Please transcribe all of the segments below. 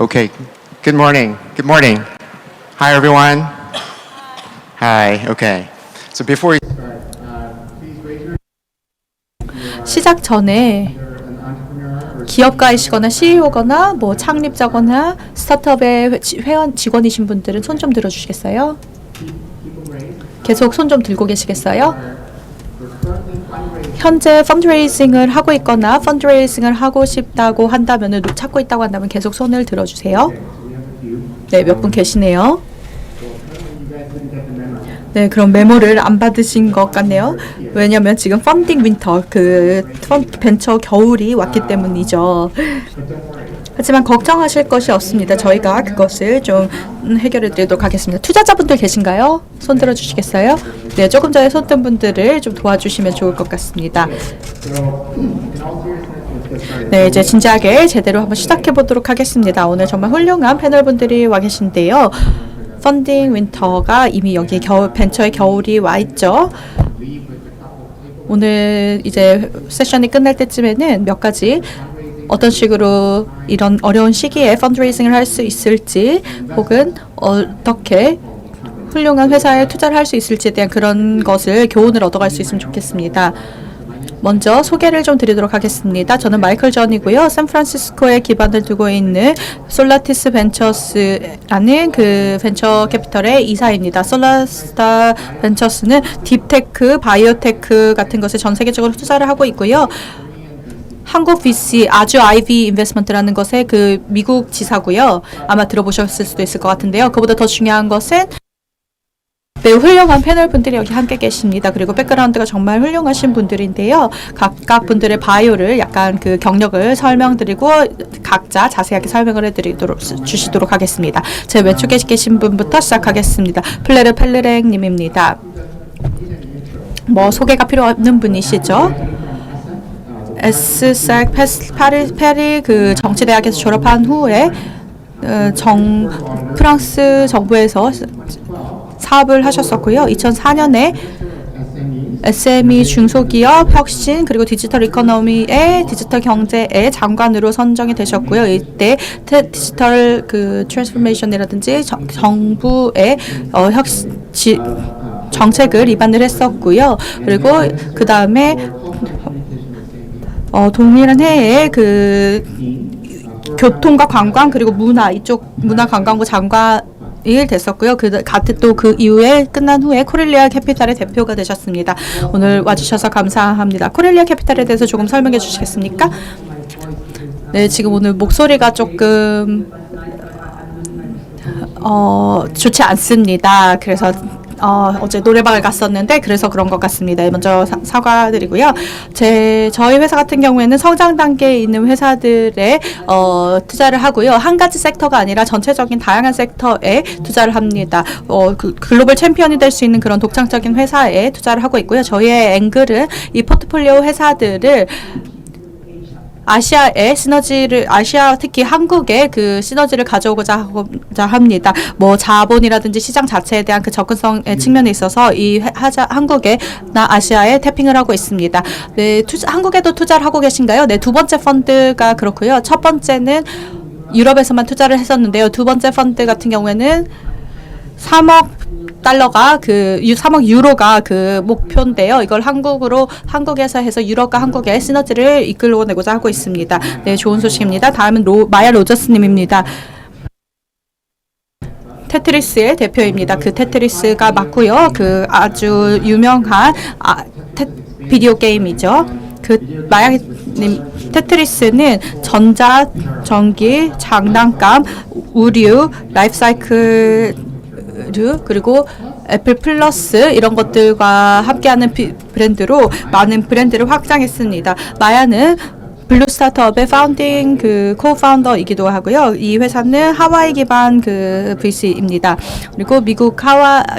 Okay. Good morning. Good morning. Hi, everyone. Hi. Okay. So before we 시작 전에 기업가이시거나 CEO거나 뭐 창립자거나 스타트업의 회원 직원이신 분들은 손 좀 들어주시겠어요? 계속 손 좀 들고 계시겠어요? 현재 펀드레이징을 하고 있거나 펀드레이징을 하고 싶다고 한다면 찾고 있다고 한다면 계속 손을 들어주세요. 네, 몇 분 계시네요. 네, 그럼 메모를 안 받으신 것 같네요. 왜냐면 지금 펀딩 윈터, 벤처 겨울이 왔기 때문이죠. 하지만 걱정하실 것이 없습니다. 저희가 그것을 좀 해결해 드리도록 하겠습니다. 투자자분들 계신가요? 손 들어 주시겠어요? 네, 조금 전에 손 든 분들을 좀 도와주시면 좋을 것 같습니다. 네, 이제 진지하게 제대로 한번 시작해 보도록 하겠습니다. 오늘 정말 훌륭한 패널분들이 와 계신데요. 펀딩 윈터가 이미 여기 벤처의 겨울이 와 있죠. 오늘 이제 세션이 끝날 때쯤에는 몇 가지 어떤 식으로 이런 어려운 시기에 펀드레이징을 할 수 있을지 혹은 어떻게 훌륭한 회사에 투자를 할 수 있을지에 대한 그런 것을 교훈을 얻어갈 수 있으면 좋겠습니다. 먼저 소개를 좀 드리도록 하겠습니다. 저는 마이클 전이고요. 샌프란시스코에 기반을 두고 있는 솔라티스 벤처스라는 그 벤처 캐피털의 이사입니다. 솔라스타 벤처스는 딥테크, 바이오테크 같은 것에 전 세계적으로 투자를 하고 있고요. 한국 VC 아주 IV 인베스트먼트라는 것의 그 미국 지사고요. 아마 들어보셨을 수도 있을 것 같은데요. 그보다 더 중요한 것은 매우 훌륭한 패널 분들이 여기 함께 계십니다. 그리고 백그라운드가 정말 훌륭하신 분들인데요. 각각 분들의 바이오를 약간 그 경력을 설명드리고 각자 자세하게 설명을 주시도록 하겠습니다. 제 왼쪽에 계신 분부터 시작하겠습니다. 플레르 펠르랭 님입니다. 뭐 소개가 필요 없는 분이시죠? 에스색 파리 그 정치대학에서 졸업한 후에 프랑스 정부에서 사업을 하셨었고요. 2004년에 SME 중소기업 혁신 그리고 디지털 이코노미의 디지털 경제의 장관으로 선정이 되셨고요. 이때 디지털 그 트랜스포메이션이라든지 정부의 정책을 입안을 했었고요. 그리고 그 다음에 동일한 해에 그 교통과 관광 그리고 문화 이쪽 문화관광부 장관 일 됐었고요. 또 그 이후에 끝난 후에 코렐리아 캐피탈의 대표가 되셨습니다. 오늘 와주셔서 감사합니다. 코렐리아 캐피탈에 대해서 조금 설명해 주시겠습니까? 네, 지금 오늘 목소리가 조금 좋지 않습니다. 그래서 어제 노래방을 갔었는데 그래서 그런 것 같습니다. 먼저 사과드리고요. 저희 회사 같은 경우에는 성장 단계에 있는 회사들에 투자를 하고요. 한 가지 섹터가 아니라 전체적인 다양한 섹터에 투자를 합니다. 그 글로벌 챔피언이 될 수 있는 그런 독창적인 회사에 투자를 하고 있고요. 저희의 앵글은 이 포트폴리오 회사들을 아시아의 시너지를 특히 한국의 그 시너지를 가져오고자 합니다. 뭐 자본이라든지 시장 자체에 대한 그 접근성의 측면에 있어서 한국에나 아시아에 태핑을 하고 있습니다. 네, 한국에도 투자를 하고 계신가요? 네, 두 번째 펀드가 그렇고요. 첫 번째는 유럽에서만 투자를 했었는데요. 두 번째 펀드 같은 경우에는 3억 유로가 그 목표인데요. 이걸 한국에서 해서 유럽과 한국의 시너지를 이끌어내고자 하고 있습니다. 네, 좋은 소식입니다. 다음은 마야 로저스님입니다. 테트리스의 대표입니다. 그 테트리스가 맞고요. 그 아주 유명한 비디오 게임이죠. 그 마야님 테트리스는 전자, 전기, 장난감, 의류, 라이프사이클 그리고 애플 플러스 이런 것들과 함께하는 브랜드로 많은 브랜드를 확장했습니다. 마야는 블루 스타트업의 코파운더이기도 하고요. 이 회사는 하와이 기반 그 VC입니다. 그리고 미국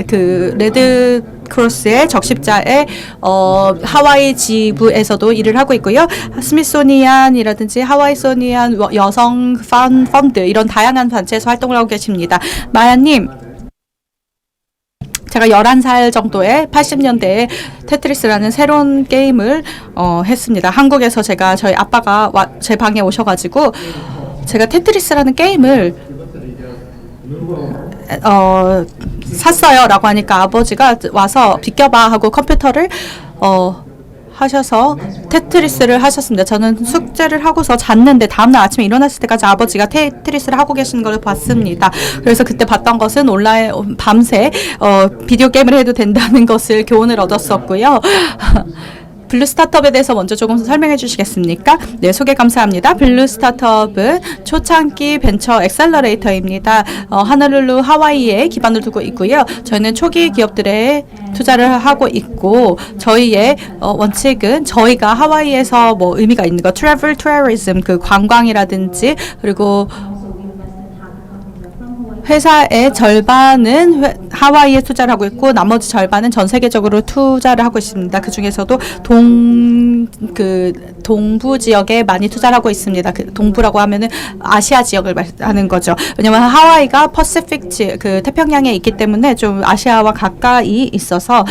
레드 크로스의 적십자의 하와이 지부에서도 일을 하고 있고요. 스미소니안이라든지 하와이소니안 여성 펀드 이런 다양한 단체에서 활동을 하고 계십니다. 마야님. 제가 11살 정도에 80년대에 테트리스라는 새로운 게임을 했습니다. 한국에서 저희 아빠가 제 방에 오셔가지고 제가 테트리스라는 게임을 샀어요 라고 하니까 아버지가 와서 비켜봐 하고 컴퓨터를 하셔서 테트리스를 하셨습니다. 저는 숙제를 하고서 잤는데 다음날 아침에 일어났을 때까지 아버지가 테트리스를 하고 계시는 걸 봤습니다. 그래서 그때 봤던 것은 온라인 밤새 비디오 게임을 해도 된다는 것을 교훈을 얻었었고요. 블루 스타트업에 대해서 먼저 조금 설명해 주시겠습니까? 네, 소개 감사합니다. 블루 스타트업은 초창기 벤처 엑셀러레이터입니다. 하놀룰루 하와이에 기반을 두고 있고요. 저희는 초기 기업들에 투자를 하고 있고 저희의 원칙은 저희가 하와이에서 뭐 의미가 있는 거 트래블 투어리즘 그 관광이라든지 그리고 회사의 절반은 하와이에 투자를 하고 있고 나머지 절반은 전 세계적으로 투자를 하고 있습니다. 그 중에서도 동부 지역에 많이 투자를 하고 있습니다. 그 동부라고 하면은 아시아 지역을 말하는 거죠. 왜냐면 하와이가 퍼시픽 그 태평양에 있기 때문에 좀 아시아와 가까이 있어서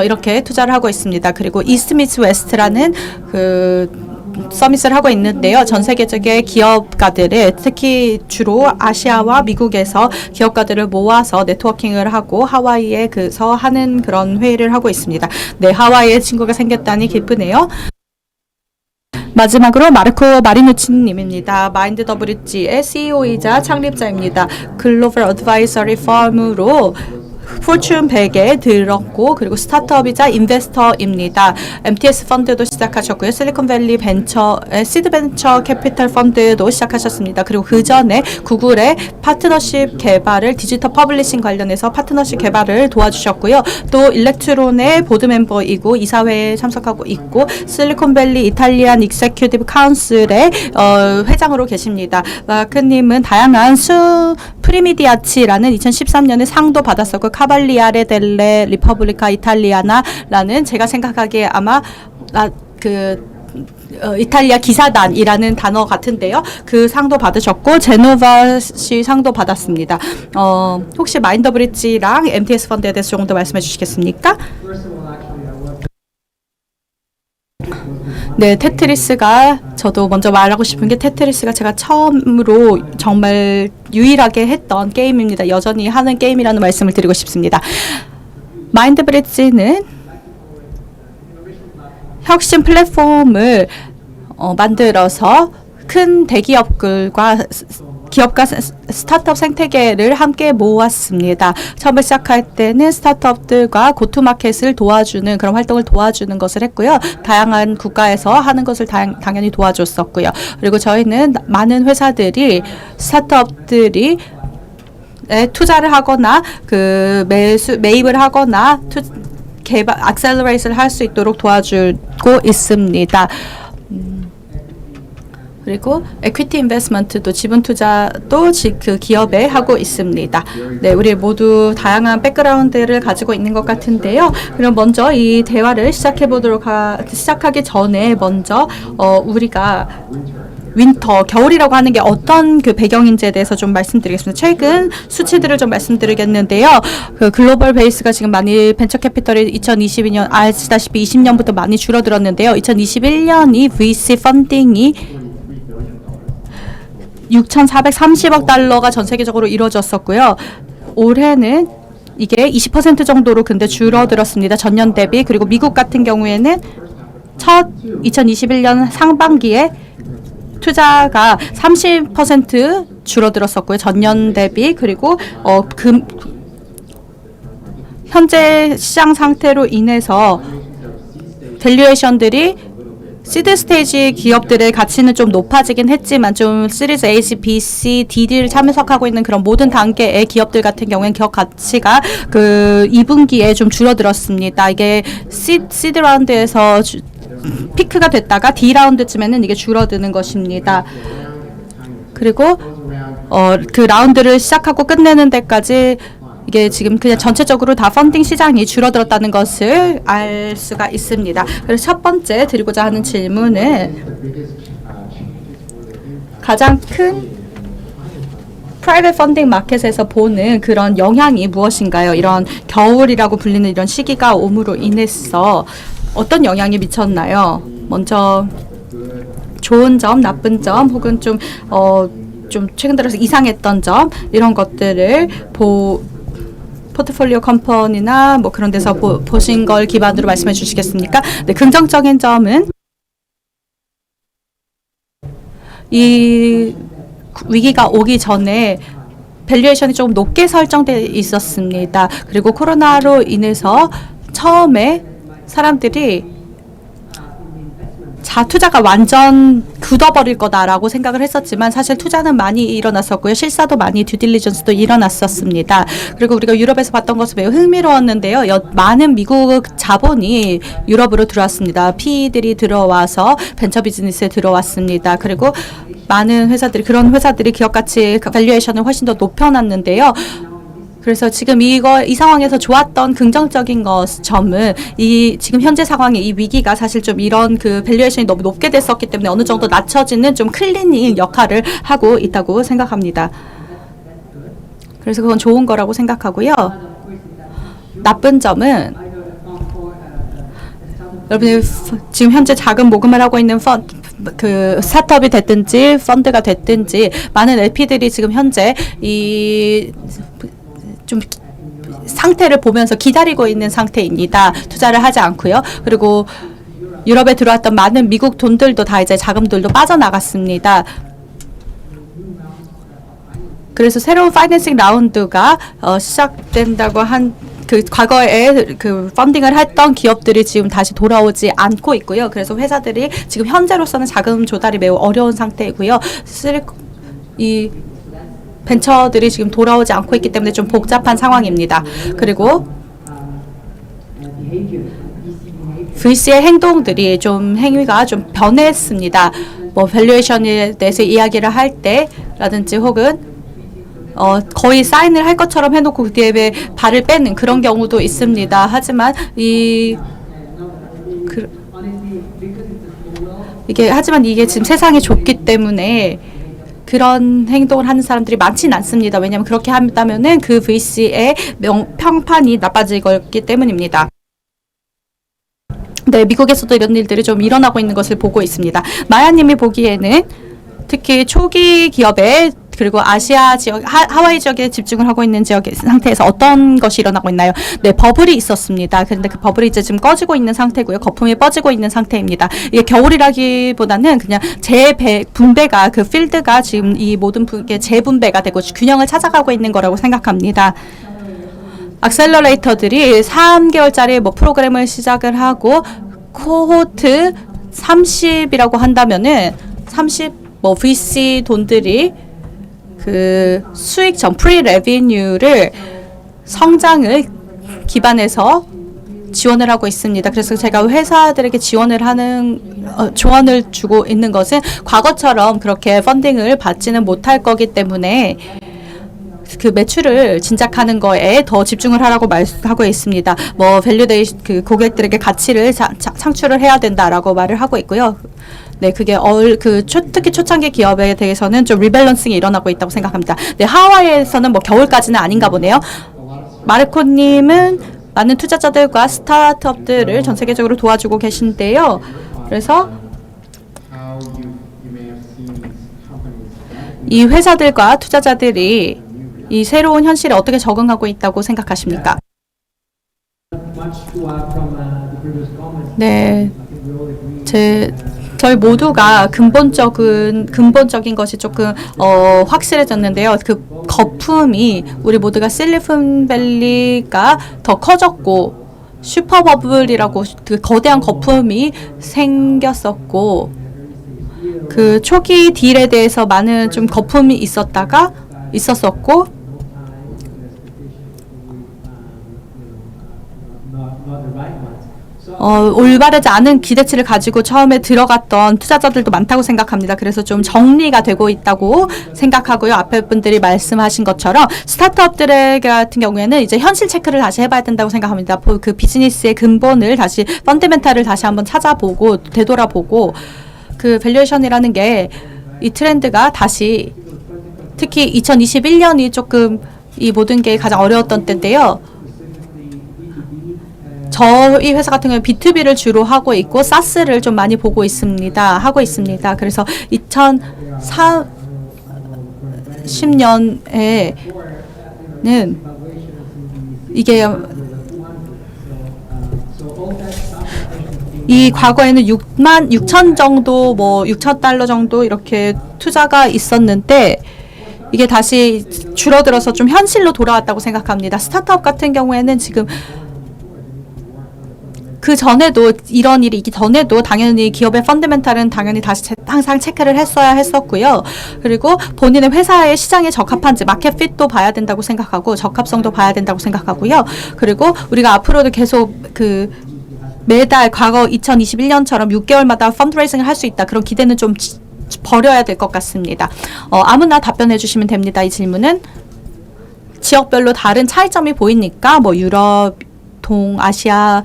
이렇게 투자를 하고 있습니다. 그리고 이스트 미츠 웨스트라는 서밋을 하고 있는데요. 전 세계적인 기업가들을 특히 주로 아시아와 미국에서 기업가들을 모아서 네트워킹을 하고 하와이에서 하는 그런 회의를 하고 있습니다. 네, 하와이에 친구가 생겼다니 기쁘네요. 마지막으로 마르코 마리누치님입니다. 마인드 WG의 CEO이자 창립자입니다. 글로벌 어드바이저리 펌으로 포춘 100에 들었고 그리고 스타트업이자 인베스터입니다. MTS 펀드도 시작하셨고요. 실리콘밸리 벤처, 시드 벤처 캐피탈 펀드도 시작하셨습니다. 그리고 그 전에 구글의 파트너십 개발을 디지털 퍼블리싱 관련해서 파트너십 개발을 도와주셨고요. 또 일렉트론의 보드 멤버이고 이사회에 참석하고 있고 실리콘밸리 이탈리안 익세큐티브 카운슬의 회장으로 계십니다. 마크님은 다양한 프리미디아치라는 2013년에 상도 받았었고 카발리아레 델레 리퍼블리카 이탈리아나라는 제가 생각하기에 아마 이탈리아 기사단이라는 단어 같은데요. 그 상도 받으셨고 제노바시 상도 받았습니다. 혹시 마인드 브릿지랑 MTS 펀드에 대해서 조금 더 말씀해 주시겠습니까? 네, 테트리스가 저도 먼저 말하고 싶은 게 테트리스가 제가 처음으로 정말 유일하게 했던 게임입니다. 여전히 하는 게임이라는 말씀을 드리고 싶습니다. 마인드 브릿지는 혁신 플랫폼을 만들어서 큰 대기업과 기업과 스타트업 생태계를 함께 모았습니다. 처음에 시작할 때는 스타트업들과 고투마켓을 도와주는 그런 활동을 도와주는 것을 했고요. 다양한 국가에서 하는 것을 당연히 도와줬었고요. 그리고 저희는 많은 회사들이 스타트업들이 투자를 하거나 매입을 하거나 개발 액셀러레이트를 할 수 있도록 도와주고 있습니다. 그리고 에퀴티 인베스트먼트도 지분 투자도 그 기업에 하고 있습니다. 네, 우리 모두 다양한 백그라운드를 가지고 있는 것 같은데요. 그럼 먼저 이 대화를 시작하기 전에 먼저 우리가 윈터, 겨울이라고 하는 게 어떤 그 배경인지에 대해서 좀 말씀드리겠습니다. 최근 수치들을 좀 말씀드리겠는데요. 그 글로벌 베이스가 지금 많이 벤처 캐피털이 2022년 아시다시피 20년부터 많이 줄어들었는데요. 2021년이 VC 펀딩이 6,430억 달러가 전 세계적으로 이루어졌었고요. 올해는 이게 20% 정도로 근데 줄어들었습니다. 전년 대비. 그리고 미국 같은 경우에는 2021년 상반기에 투자가 30% 줄어들었었고요. 전년 대비. 그리고 현재 시장 상태로 인해서 밸류에이션들이 시드 스테이지 기업들의 가치는 좀 높아지긴 했지만 좀 시리즈 A, B, C, D를 참석하고 있는 그런 모든 단계의 기업들 같은 경우에는 기업 가치가 그 2분기에 좀 줄어들었습니다. 이게 시드 라운드에서 피크가 됐다가 D 라운드쯤에는 이게 줄어드는 것입니다. 그리고 그 라운드를 시작하고 끝내는 데까지 이게 지금 그냥 전체적으로 다 펀딩 시장이 줄어들었다는 것을 알 수가 있습니다. 그래서 첫 번째 드리고자 하는 질문은 가장 큰 프라이빗 펀딩 마켓에서 보는 그런 영향이 무엇인가요? 이런 겨울이라고 불리는 이런 시기가 옴으로 인해서 어떤 영향이 미쳤나요? 먼저 좋은 점, 나쁜 점, 혹은 좀 좀 최근 들어서 이상했던 점 이런 것들을 포트폴리오 컴퍼니나 뭐 그런 데서 보신 걸 기반으로 말씀해 주시겠습니까? 네, 긍정적인 점은 이 위기가 오기 전에 밸류에이션이 조금 높게 설정돼 있었습니다. 그리고 코로나로 인해서 처음에 사람들이 투자가 완전 굳어버릴 거다라고 생각을 했었지만 사실 투자는 많이 일어났었고요. 실사도 많이 듀딜리전스도 일어났었습니다. 그리고 우리가 유럽에서 봤던 것은 매우 흥미로웠는데요. 많은 미국 자본이 유럽으로 들어왔습니다. PE들이 들어와서 벤처 비즈니스에 들어왔습니다. 그리고 많은 회사들이 그런 회사들이 기업 가치 밸류에이션을 훨씬 더 높여놨는데요. 그래서 지금 이 상황에서 좋았던 긍정적인 점은 지금 현재 상황에 이 위기가 사실 좀 이런 그 밸류에이션이 너무 높게 됐었기 때문에 어느 정도 낮춰지는 좀 클리닝 역할을 하고 있다고 생각합니다. 그래서 그건 좋은 거라고 생각하고요. 나쁜 점은 여러분이 지금 현재 자금 모금을 하고 있는 그 스타트업이 됐든지 펀드가 됐든지 많은 LP들이 지금 현재 좀 상태를 보면서 기다리고 있는 상태입니다. 투자를 하지 않고요. 그리고 유럽에 들어왔던 많은 미국 돈들도 다 이제 자금들도 빠져나갔습니다. 그래서 새로운 파이낸싱 라운드가 시작된다고 그 과거에 그 펀딩을 했던 기업들이 지금 다시 돌아오지 않고 있고요. 그래서 회사들이 지금 현재로서는 자금 조달이 매우 어려운 상태이고요. 이 벤처들이 지금 돌아오지 않고 있기 때문에 좀 복잡한 상황입니다. 그리고 VC의 행위가 좀 변했습니다. 뭐 밸류에이션에 대해서 이야기를 할 때라든지 혹은 거의 사인을 할 것처럼 해놓고 그 뒤에 발을 빼는 그런 경우도 있습니다. 하지만 이게 지금 세상이 좁기 때문에 그런 행동을 하는 사람들이 많지는 않습니다. 왜냐하면 그렇게 한다면은 그 VC의 평판이 나빠질 거기 때문입니다. 네, 미국에서도 이런 일들이 좀 일어나고 있는 것을 보고 있습니다. 마야님이 보기에는 특히 초기 기업에 그리고 아시아 지역, 하와이 지역에 집중을 하고 있는 지역 상태에서 어떤 것이 일어나고 있나요? 네, 버블이 있었습니다. 그런데 그 버블이 이제 지금 꺼지고 있는 상태고요. 거품이 뻗지고 있는 상태입니다. 이게 겨울이라기보다는 그냥 분배가 그 필드가 지금 이 모든 게 재분배가 되고 균형을 찾아가고 있는 거라고 생각합니다. 악셀러레이터들이 3개월짜리 뭐 프로그램을 시작을 하고 코호트 30이라고 한다면은 30 뭐 VC 돈들이 그 수익 프리 레비뉴를 성장을 기반해서 지원을 하고 있습니다. 그래서 제가 회사들에게 조언을 주고 있는 것은 과거처럼 그렇게 펀딩을 받지는 못할 거기 때문에 그 매출을 진작하는 거에 더 집중을 하라고 말하고 있습니다. 뭐 밸류데이션 그 고객들에게 가치를 창출을 해야 된다라고 말을 하고 있고요. 네, 그게 특히 초창기 기업에 대해서는 좀 리밸런싱이 일어나고 있다고 생각합니다. 네, 하와이에서는 뭐 겨울까지는 아닌가 보네요. 마르코님은 많은 투자자들과 스타트업들을 전 세계적으로 도와주고 계신데요. 그래서 이 회사들과 투자자들이 이 새로운 현실에 어떻게 적응하고 있다고 생각하십니까? 네, 저희 모두가 근본적인 것이 조금 확실해졌는데요. 그 거품이 우리 모두가 실리콘밸리가 더 커졌고 슈퍼버블이라고 그 거대한 거품이 생겼었고 그 초기 딜에 대해서 많은 좀 거품이 있었었고 올바르지 않은 기대치를 가지고 처음에 들어갔던 투자자들도 많다고 생각합니다. 그래서 좀 정리가 되고 있다고 생각하고요. 앞에 분들이 말씀하신 것처럼 스타트업들 같은 경우에는 이제 현실 체크를 다시 해봐야 된다고 생각합니다. 그 비즈니스의 근본을 다시 펀더멘탈을 다시 한번 찾아보고 되돌아보고 그 밸류에이션이라는 게 이 트렌드가 다시 특히 2021년이 조금 이 모든 게 가장 어려웠던 때인데요. 저희 회사 같은 경우는 B2B를 주로 하고 있고 사스를 좀 많이 하고 있습니다. 그래서 2010년에는 이게 이 과거에는 6만 6천 정도 뭐 6천 달러 정도 이렇게 투자가 있었는데 이게 다시 줄어들어서 좀 현실로 돌아왔다고 생각합니다. 스타트업 같은 경우에는 지금 그 전에도 이런 일이 있기 전에도 당연히 기업의 펀더멘탈은 당연히 다시 항상 체크를 했어야 했었고요. 그리고 본인의 회사의 시장에 적합한지 마켓 핏도 봐야 된다고 생각하고 적합성도 봐야 된다고 생각하고요. 그리고 우리가 앞으로도 계속 그 매달 과거 2021년처럼 6개월마다 펀드레이징을 할 수 있다. 그런 기대는 좀 버려야 될 것 같습니다. 아무나 답변해 주시면 됩니다. 이 질문은 지역별로 다른 차이점이 보이니까 뭐 유럽, 동아시아,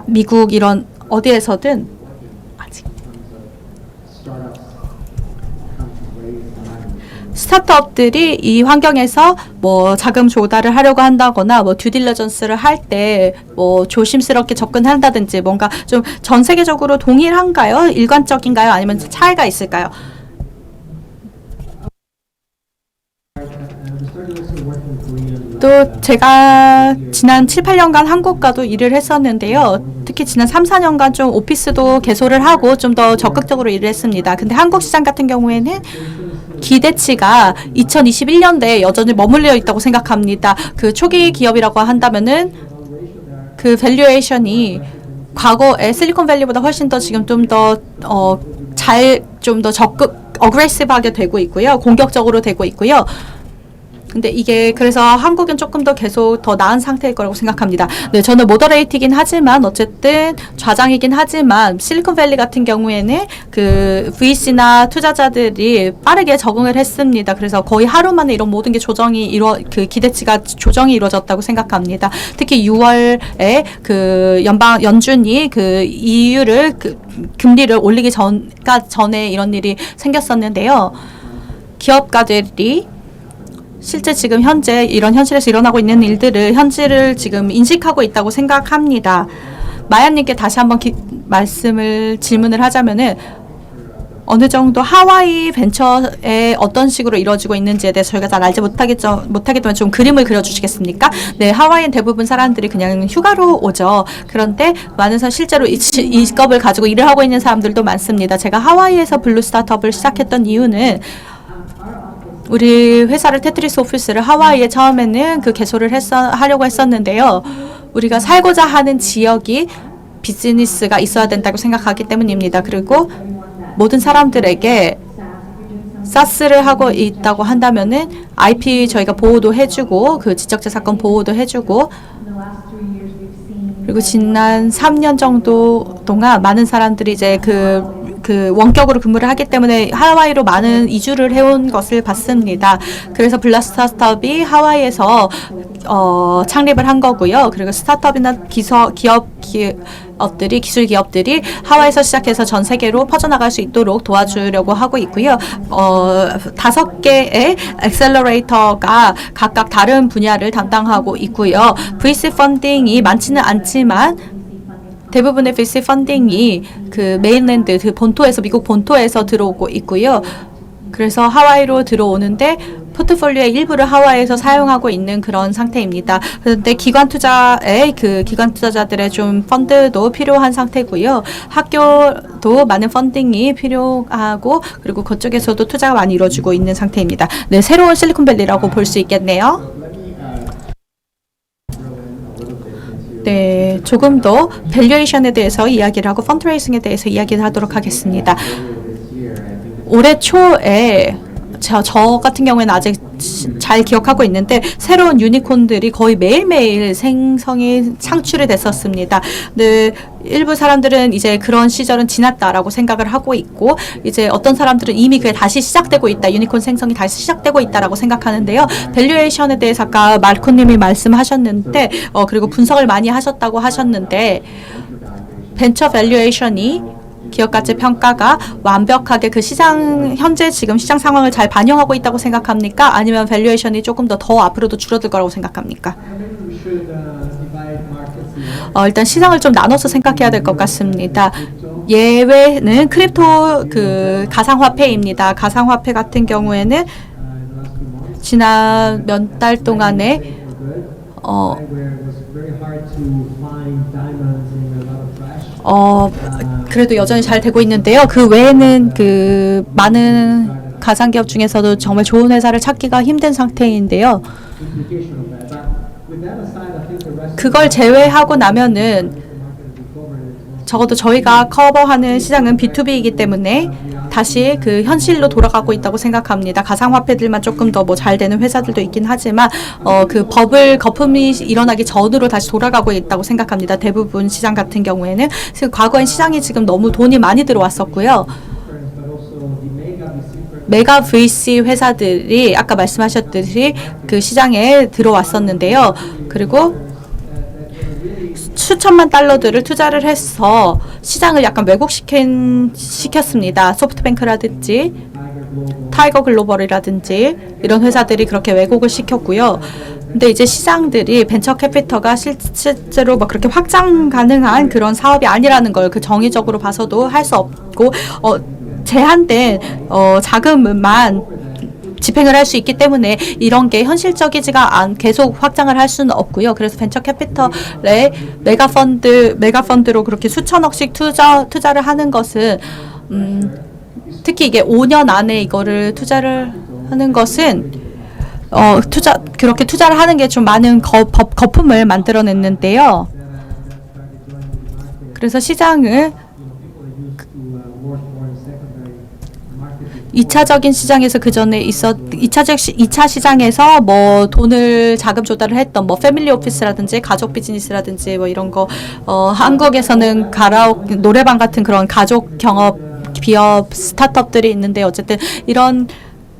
미국 이런 어디에서든 아직 스타트업들이 이 환경에서 뭐 자금 조달을 하려고 한다거나 뭐 듀딜리전스를 할 때 뭐 조심스럽게 접근한다든지 뭔가 좀 전 세계적으로 동일한가요? 일관적인가요? 아니면 차이가 있을까요? 또 제가 지난 7, 8년간 한국과도 일을 했었는데요. 특히 지난 3, 4년간 좀 오피스도 개소를 하고 좀 더 적극적으로 일을 했습니다. 근데 한국 시장 같은 경우에는 기대치가 2021년대에 여전히 머물러 있다고 생각합니다. 그 초기 기업이라고 한다면은 그 밸류에이션이 과거의 실리콘밸리보다 훨씬 더 지금 좀 더 좀 더 적극 어그레시브하게 되고 있고요. 공격적으로 되고 있고요. 근데 이게 그래서 한국은 조금 더 계속 더 나은 상태일 거라고 생각합니다. 네, 저는 모더레이트이긴 하지만 어쨌든 좌장이긴 하지만 실리콘밸리 같은 경우에는 그 VC나 투자자들이 빠르게 적응을 했습니다. 그래서 거의 하루 만에 이런 모든 게 그 기대치가 조정이 이루어졌다고 생각합니다. 특히 6월에 그 연준이 그 EU를 금리를 올리기 전에 이런 일이 생겼었는데요. 기업가들이 실제 지금 현재 이런 현실에서 일어나고 있는 일들을 현실을 지금 인식하고 있다고 생각합니다. 마야님께 다시 한번 질문을 하자면은 어느 정도 하와이 벤처에 어떤 식으로 이루어지고 있는지에 대해서 저희가 잘 알지 못하겠지만 좀 그림을 그려주시겠습니까? 네, 하와이엔 대부분 사람들이 그냥 휴가로 오죠. 그런데 실제로 이 직업을 가지고 일을 하고 있는 사람들도 많습니다. 제가 하와이에서 블루 스타트업을 시작했던 이유는 우리 회사를 테트리스 오피스를 하와이에 처음에는 그 개소를 하려고 했었는데요. 우리가 살고자 하는 지역이 비즈니스가 있어야 된다고 생각하기 때문입니다. 그리고 모든 사람들에게 사스를 하고 있다고 한다면은 IP 저희가 보호도 해주고 그 지적재산권 보호도 해주고 그리고 지난 3년 정도 동안 많은 사람들이 이제 그 원격으로 근무를 하기 때문에 하와이로 많은 이주를 해온 것을 봤습니다. 그래서 블라 스타트업이 하와이에서 창립을 한 거고요. 그리고 스타트업이나 기술 기업들이 하와이에서 시작해서 전 세계로 퍼져나갈 수 있도록 도와주려고 하고 있고요. 5개의 엑셀러레이터가 각각 다른 분야를 담당하고 있고요. VC 펀딩이 많지는 않지만 대부분의 VC 펀딩이 그 메인랜드, 그 본토에서 미국 본토에서 들어오고 있고요. 그래서 하와이로 들어오는데 포트폴리오의 일부를 하와이에서 사용하고 있는 그런 상태입니다. 그런데 기관 투자자들의 좀 펀드도 필요한 상태고요. 학교도 많은 펀딩이 필요하고 그리고 그쪽에서도 투자가 많이 이루어지고 있는 상태입니다. 네, 새로운 실리콘밸리라고 볼 수 있겠네요. 네, 조금 더 밸류에이션에 대해서 이야기를 하고 펀드레이징에 대해서 이야기를 하도록 하겠습니다. 올해 초에 저 같은 경우에는 아직 잘 기억하고 있는데 새로운 유니콘들이 거의 매일매일 창출이 됐었습니다. 네, 일부 사람들은 이제 그런 시절은 지났다라고 생각을 하고 있고 이제 어떤 사람들은 이미 그게 다시 시작되고 있다. 유니콘 생성이 다시 시작되고 있다라고 생각하는데요. 밸류에이션에 대해서 아까 말코님이 말씀하셨는데 그리고 분석을 많이 하셨다고 하셨는데 벤처 밸류에이션이 기업 가치 평가가 완벽하게 그 현재 지금 시장 상황을 잘 반영하고 있다고 생각합니까? 아니면 밸류에이션이 조금 더 앞으로도 줄어들 거라고 생각합니까? 일단 시장을 좀 나눠서 생각해야 될 것 같습니다. 예외는 크립토 가상화폐입니다. 가상화폐 같은 경우에는 지난 몇 달 동안에 그래도 여전히 잘 되고 있는데요. 그 외에는 그 많은 가상기업 중에서도 정말 좋은 회사를 찾기가 힘든 상태인데요. 그걸 제외하고 나면은 적어도 저희가 커버하는 시장은 B2B이기 때문에 다시 그 현실로 돌아가고 있다고 생각합니다. 가상화폐들만 조금 더 뭐 잘 되는 회사들도 있긴 하지만 그 버블 거품이 일어나기 전으로 다시 돌아가고 있다고 생각합니다. 대부분 시장 같은 경우에는 과거엔 시장이 지금 너무 돈이 많이 들어왔었고요. 메가 VC 회사들이 아까 말씀하셨듯이 그 시장에 들어왔었는데요. 그리고 수천만 달러들을 투자를 해서 시장을 약간 왜곡시켰습니다. 소프트뱅크라든지 타이거 글로벌이라든지 이런 회사들이 그렇게 왜곡을 시켰고요. 근데 이제 시장들이 벤처 캐피터가 실제로 막 그렇게 확장 가능한 그런 사업이 아니라는 걸 그 정의적으로 봐서도 할 수 없고 제한된 자금만 집행을 할 수 있기 때문에 이런 게 현실적이지가 않 계속 확장을 할 수는 없고요. 그래서 벤처 캐피털의 메가펀드로 그렇게 수천억씩 투자를 하는 것은 특히 이게 5년 안에 이거를 투자를 하는 것은 그렇게 투자를 하는 게 좀 많은 거품을 만들어냈는데요. 그래서 시장을 2차적인 시장에서 그 전에 2차 시장에서 뭐 돈을 자금 조달을 했던 뭐 패밀리 오피스라든지 가족 비즈니스라든지 뭐 이런 거 한국에서는 노래방 같은 그런 가족 기업 스타트업들이 있는데 어쨌든 이런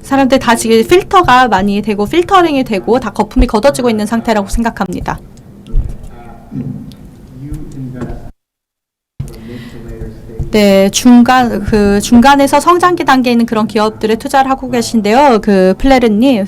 사람들 다 지금 필터가 많이 되고 필터링이 되고 다 거품이 걷어지고 있는 상태라고 생각합니다. 네, 중간에서 성장기 단계에 있는 그런 기업들에 투자를 하고 계신데요. 그 펠렉님,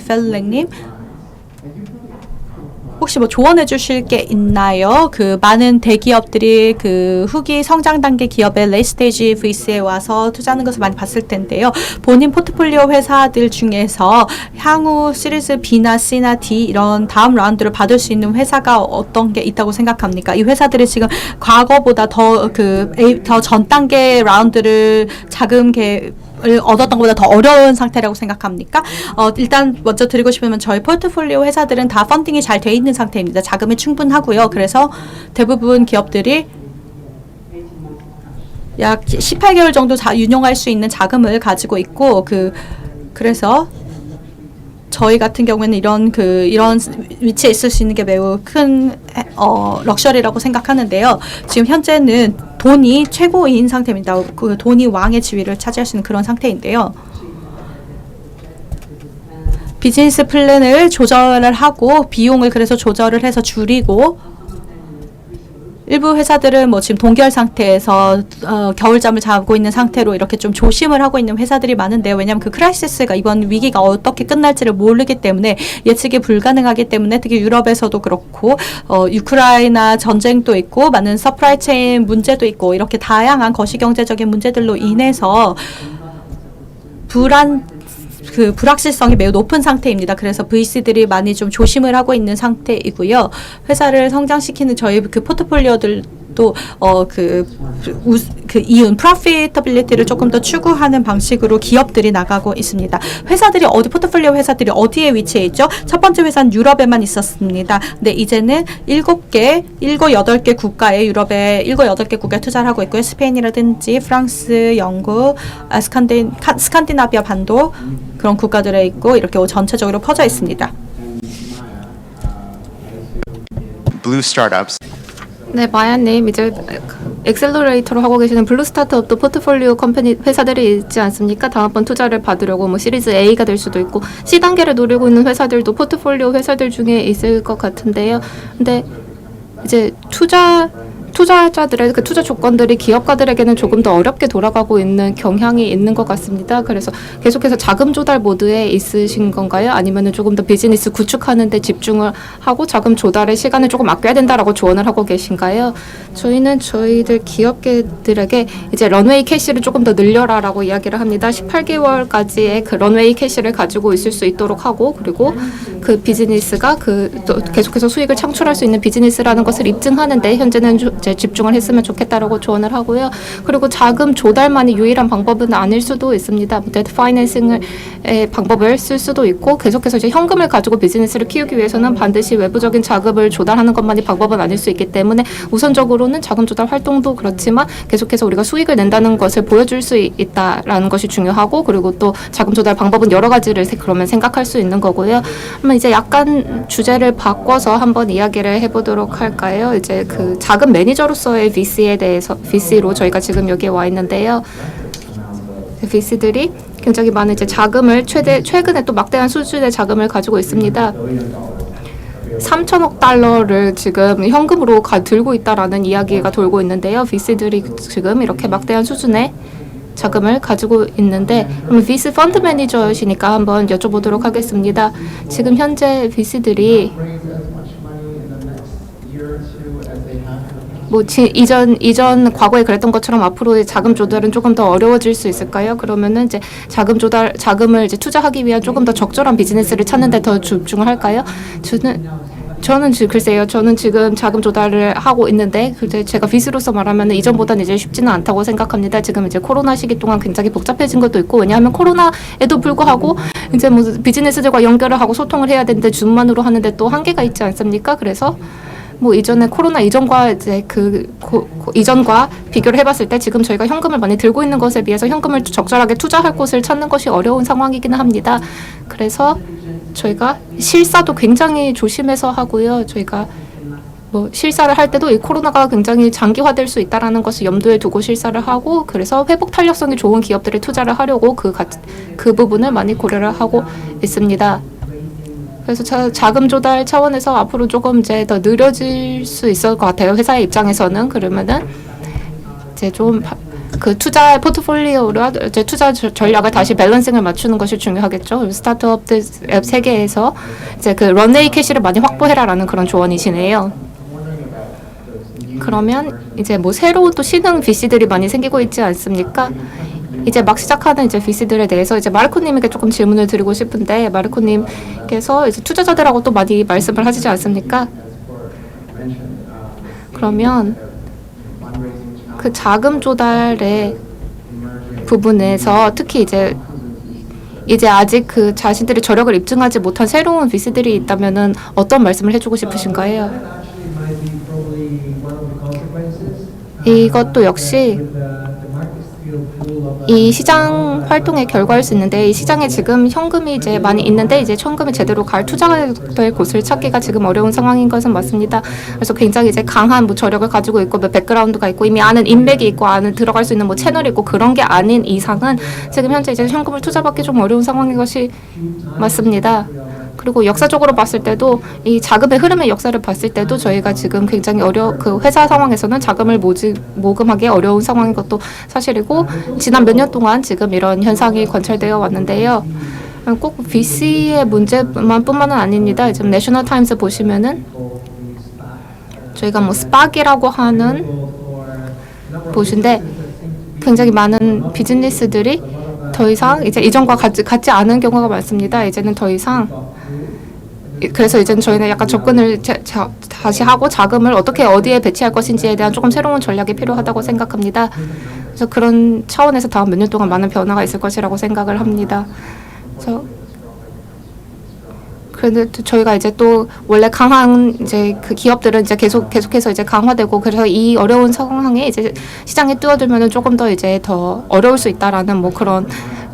혹시 뭐 조언해 주실 게 있나요? 그 많은 대기업들이 그 후기 성장 단계 기업의 레이트 스테이지 VC에 와서 투자하는 것을 많이 봤을 텐데요. 본인 포트폴리오 회사들 중에서 향후 시리즈 B나 C나 D 이런 다음 라운드를 받을 수 있는 회사가 어떤 게 있다고 생각합니까? 이 회사들이 지금 과거보다 더 전 단계 라운드를 얻었던 것보다 더 어려운 상태라고 생각합니까? 일단 먼저 드리고 싶으면 저희 포트폴리오 회사들은 다 펀딩이 잘 돼 있는 상태입니다. 자금이 충분하고요. 그래서 대부분 기업들이 약 18개월 정도 운용할 수 있는 자금을 가지고 있고 그래서 저희 같은 경우에는 이런 위치에 있을 수 있는 게 매우 큰 럭셔리라고 생각하는데요. 지금 현재는 돈이 최고인 상태입니다. 그 돈이 왕의 지위를 차지할 수 있는 그런 상태인데요. 비즈니스 플랜을 조절을 하고 비용을 그래서 조절을 해서 줄이고 일부 회사들은 뭐 지금 동결 상태에서 겨울잠을 자고 있는 상태로 이렇게 좀 조심을 하고 있는 회사들이 많은데요. 왜냐하면 그 크라이시스가 이번 위기가 어떻게 끝날지를 모르기 때문에 예측이 불가능하기 때문에 특히 유럽에서도 그렇고 우크라이나 전쟁도 있고 많은 서프라이 체인 문제도 있고 이렇게 다양한 거시경제적인 문제들로 인해서 불확실성이 매우 높은 상태입니다. 그래서 VC들이 많이 좀 조심을 하고 있는 상태이고요. 회사를 성장시키는 저희 그 포트폴리오들도 이윤 profitability를 조금 더 추구하는 방식으로 기업들이 나가고 있습니다. 포트폴리오 회사들이 어디에 위치해 있죠? 첫 번째 회사는 유럽에만 있었습니다. 근데 이제는 8개 국가에 유럽의 8개 국가에 투자를 하고 있고요. 스페인이라든지 프랑스, 영국, 스칸디나비아 반도 그런 국가들에 있고 이렇게 전체적으로 퍼져 있습니다. Blue startups. 네, 마야님 이제 엑셀러레이터로 하고 계시는 블루 스타트업도 포트폴리오 컴퍼니 회사들이 있지 않습니까? 다음번 투자를 받으려고 뭐 시리즈 A가 될 수도 있고 C 단계를 노리고 있는 회사들도 포트폴리오 회사들 중에 있을 것 같은데요. 근데 이제 투자 투자자들의 그 투자 조건들이 기업가들에게는 조금 더 어렵게 돌아가고 있는 경향이 있는 것 같습니다. 그래서 계속해서 자금 조달 모드에 있으신 건가요? 아니면은 조금 더 비즈니스 구축하는 데 집중을 하고 자금 조달의 시간을 조금 아껴야 된다라고 조언을 하고 계신가요? 저희는 저희들 기업계들에게 이제 런웨이 캐시를 조금 더 늘려라라고 이야기를 합니다. 18개월까지의 그 런웨이 캐시를 가지고 있을 수 있도록 하고, 그리고 그 비즈니스가 또 계속해서 수익을 창출할 수 있는 비즈니스라는 것을 입증하는데 현재는 이제 집중을 했으면 좋겠다라고 조언을 하고요. 그리고 자금 조달만이 유일한 방법은 아닐 수도 있습니다. 데트 파이낸싱의 방법을 쓸 수도 있고, 계속해서 이제 현금을 가지고 비즈니스를 키우기 위해서는 반드시 외부적인 자금을 조달하는 것만이 방법은 아닐 수 있기 때문에 우선적으로는 자금 조달 활동도 그렇지만 계속해서 우리가 수익을 낸다는 것을 보여줄 수 있다라는 것이 중요하고, 그리고 또 자금 조달 방법은 여러 가지를 그러면 생각할 수 있는 거고요. 그러면 이제 약간 주제를 바꿔서 한번 이야기를 해보도록 할까요? 이제 그 자금 매니저로서의 VC에 대해서, VC로 저희가 지금 여기에 와 있는데요. VC들이 굉장히 많은 이제 자금을 최근에 또 막대한 수준의 자금을 가지고 있습니다. 3천억 달러를 지금 현금으로 들고 있다라는 이야기가 돌고 있는데요. VC들이 지금 이렇게 막대한 수준의 자금을 가지고 있는데, 그럼 VC 펀드 매니저시니까 한번 여쭤보도록 하겠습니다. 지금 현재 VC들이 뭐 이전 과거에 그랬던 것처럼 앞으로의 자금 조달은 조금 더 어려워질 수 있을까요? 그러면은 이제 자금을 이제 투자하기 위한 조금 더 적절한 비즈니스를 찾는 데 더 집중을 할까요? 저는 지금 자금 조달을 하고 있는데, 제가 VC로서 말하면 이전보다는 이제 쉽지는 않다고 생각합니다. 지금 이제 코로나 시기 동안 굉장히 복잡해진 것도 있고, 왜냐하면 코로나에도 불구하고 이제 뭐 비즈니스들과 연결을 하고 소통을 해야 되는데 줌만으로 하는데 또 한계가 있지 않습니까? 그래서 뭐 이전에 코로나 이전과 이제 이전과 비교를 해봤을 때 지금 저희가 현금을 많이 들고 있는 것에 비해서 현금을 적절하게 투자할 곳을 찾는 것이 어려운 상황이기는 합니다. 그래서 저희가 실사도 굉장히 조심해서 하고요. 저희가 뭐 실사를 할 때도 이 코로나가 굉장히 장기화될 수 있다라는 것을 염두에 두고 실사를 하고, 그래서 회복 탄력성이 좋은 기업들에 투자를 하려고 그 부분을 많이 고려를 하고 있습니다. 그래서 자금 조달 차원에서 앞으로 조금 이제 더 느려질 수 있을 것 같아요. 회사의 입장에서는. 그러면은 이제 좀 그 투자 포트폴리오로 이제 투자 전략을 다시 밸런싱을 맞추는 것이 중요하겠죠. 스타트업들 세계에서 이제 그 런웨이 캐시를 많이 확보해라라는 그런 조언이시네요. 그러면 이제 뭐 새로운 또 신흥 VC들이 많이 생기고 있지 않습니까? 이제 막 시작하는 이제 VC들에 대해서 이제 마르코님에게 조금 질문을 드리고 싶은데, 마르코님께서 이제 투자자들하고 또 많이 말씀을 하시지 않습니까? 그러면 그 자금 조달의 부분에서 특히 이제 아직 그 자신들의 저력을 입증하지 못한 새로운 VC들이 있다면은 어떤 말씀을 해주고 싶으신가요? 이것도 역시 이 시장 활동의 결과일 수 있는데, 이 시장에 지금 현금이 이제 많이 있는데 이제 현금이 제대로 투자될 곳을 찾기가 지금 어려운 상황인 것은 맞습니다. 그래서 굉장히 이제 강한 뭐 저력을 가지고 있고 뭐 백그라운드가 있고 이미 아는 인맥이 있고 아는 들어갈 수 있는 뭐 채널이 있고 그런 게 아닌 이상은 지금 현재 이제 현금을 투자받기 좀 어려운 상황인 것이 맞습니다. 그리고 역사적으로 봤을 때도 이 자금의 흐름의 역사를 봤을 때도 저희가 지금 굉장히 그 회사 상황에서는 자금을 모금하기 어려운 상황인 것도 사실이고, 지난 몇 년 동안 지금 이런 현상이 관찰되어 왔는데요. 꼭 VC의 문제뿐만은 아닙니다. 지금 내셔널 타임스 보시면은 저희가 뭐 스팍이라고 하는 곳인데 굉장히 많은 비즈니스들이 더 이상 이제 이전과 같지 않은 경우가 많습니다. 이제는 더 이상, 그래서 이제는 저희는 약간 접근을 다시 하고 자금을 어디에 배치할 것인지에 대한 조금 새로운 전략이 필요하다고 생각합니다. 그래서 그런 차원에서 다음 몇 년 동안 많은 변화가 있을 것이라고 생각을 합니다. 그런데 저희가 이제 또 원래 강한 이제 그 기업들은 이제 계속해서 이제 강화되고, 그래서 이 어려운 상황에 이제 시장에 뛰어들면은 조금 더 이제 더 어려울 수 있다라는 뭐 그런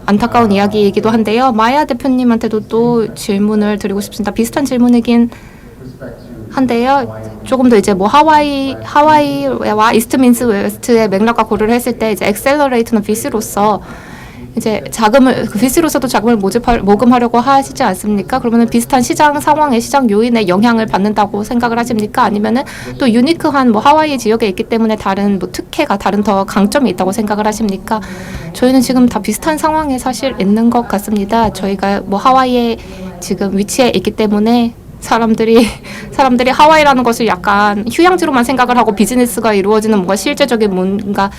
안타까운 이야기이기도 한데요. 마야 대표님한테도 또 질문을 드리고 싶습니다. 비슷한 질문이긴 한데요. 조금 더 이제 뭐 하와이와 이스트 민스 웨스트의 맥락과 고려를 했을 때 이제 엑셀러레이터는 VC로서 이제 자금을 그 VC로서도 자금을 모금하려고 하시지 않습니까? 그러면은 비슷한 시장 상황에 시장 요인에 영향을 받는다고 생각을 하십니까? 아니면은 또 유니크한 뭐 하와이 지역에 있기 때문에 다른 뭐 특혜가 다른 더 강점이 있다고 생각을 하십니까? 저희는 지금 다 비슷한 상황에 사실 있는 것 같습니다. 저희가 뭐 하와이에 지금 위치해 있기 때문에 사람들이 하와이라는 것을 약간 휴양지로만 생각을 하고 비즈니스가 이루어지는 뭔가 실제적인 뭔가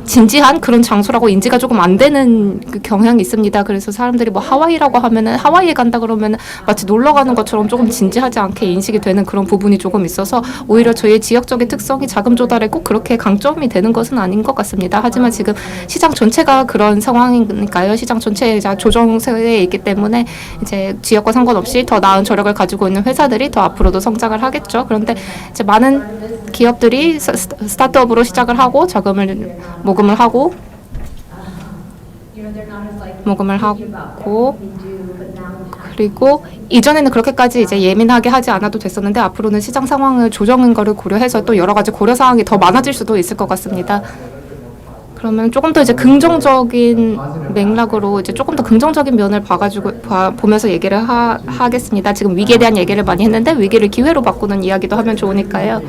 진지한 그런 장소라고 인지가 조금 안 되는 그 경향이 있습니다. 그래서 사람들이 뭐 하와이라고 하면은 하와이에 간다 그러면은 마치 놀러 가는 것처럼 조금 진지하지 않게 인식이 되는 그런 부분이 조금 있어서 오히려 저희의 지역적인 특성이 자금 조달에 꼭 그렇게 강점이 되는 것은 아닌 것 같습니다. 하지만 지금 시장 전체가 그런 상황이니까요. 시장 전체에 조정세에 있기 때문에 이제 지역과 상관없이 더 나은 저력을 가지고 있는 회사들이 더 앞으로도 성장을 하겠죠. 그런데 이제 많은 기업들이 스타트업으로 시작을 하고 자금을 모금을 하고 그리고 이전에는 그렇게까지 이제 예민하게 하지 않아도 됐었는데 앞으로는 시장 상황을 조정인 거를 고려해서 또 여러 가지 고려 사항이 더 많아질 수도 있을 것 같습니다. 그러면 조금 더 이제 긍정적인 맥락으로 이제 조금 더 긍정적인 면을 보면서 얘기를 하겠습니다. 지금 위기에 대한 얘기를 많이 했는데 위기를 기회로 바꾸는 이야기도 하면 좋으니까요.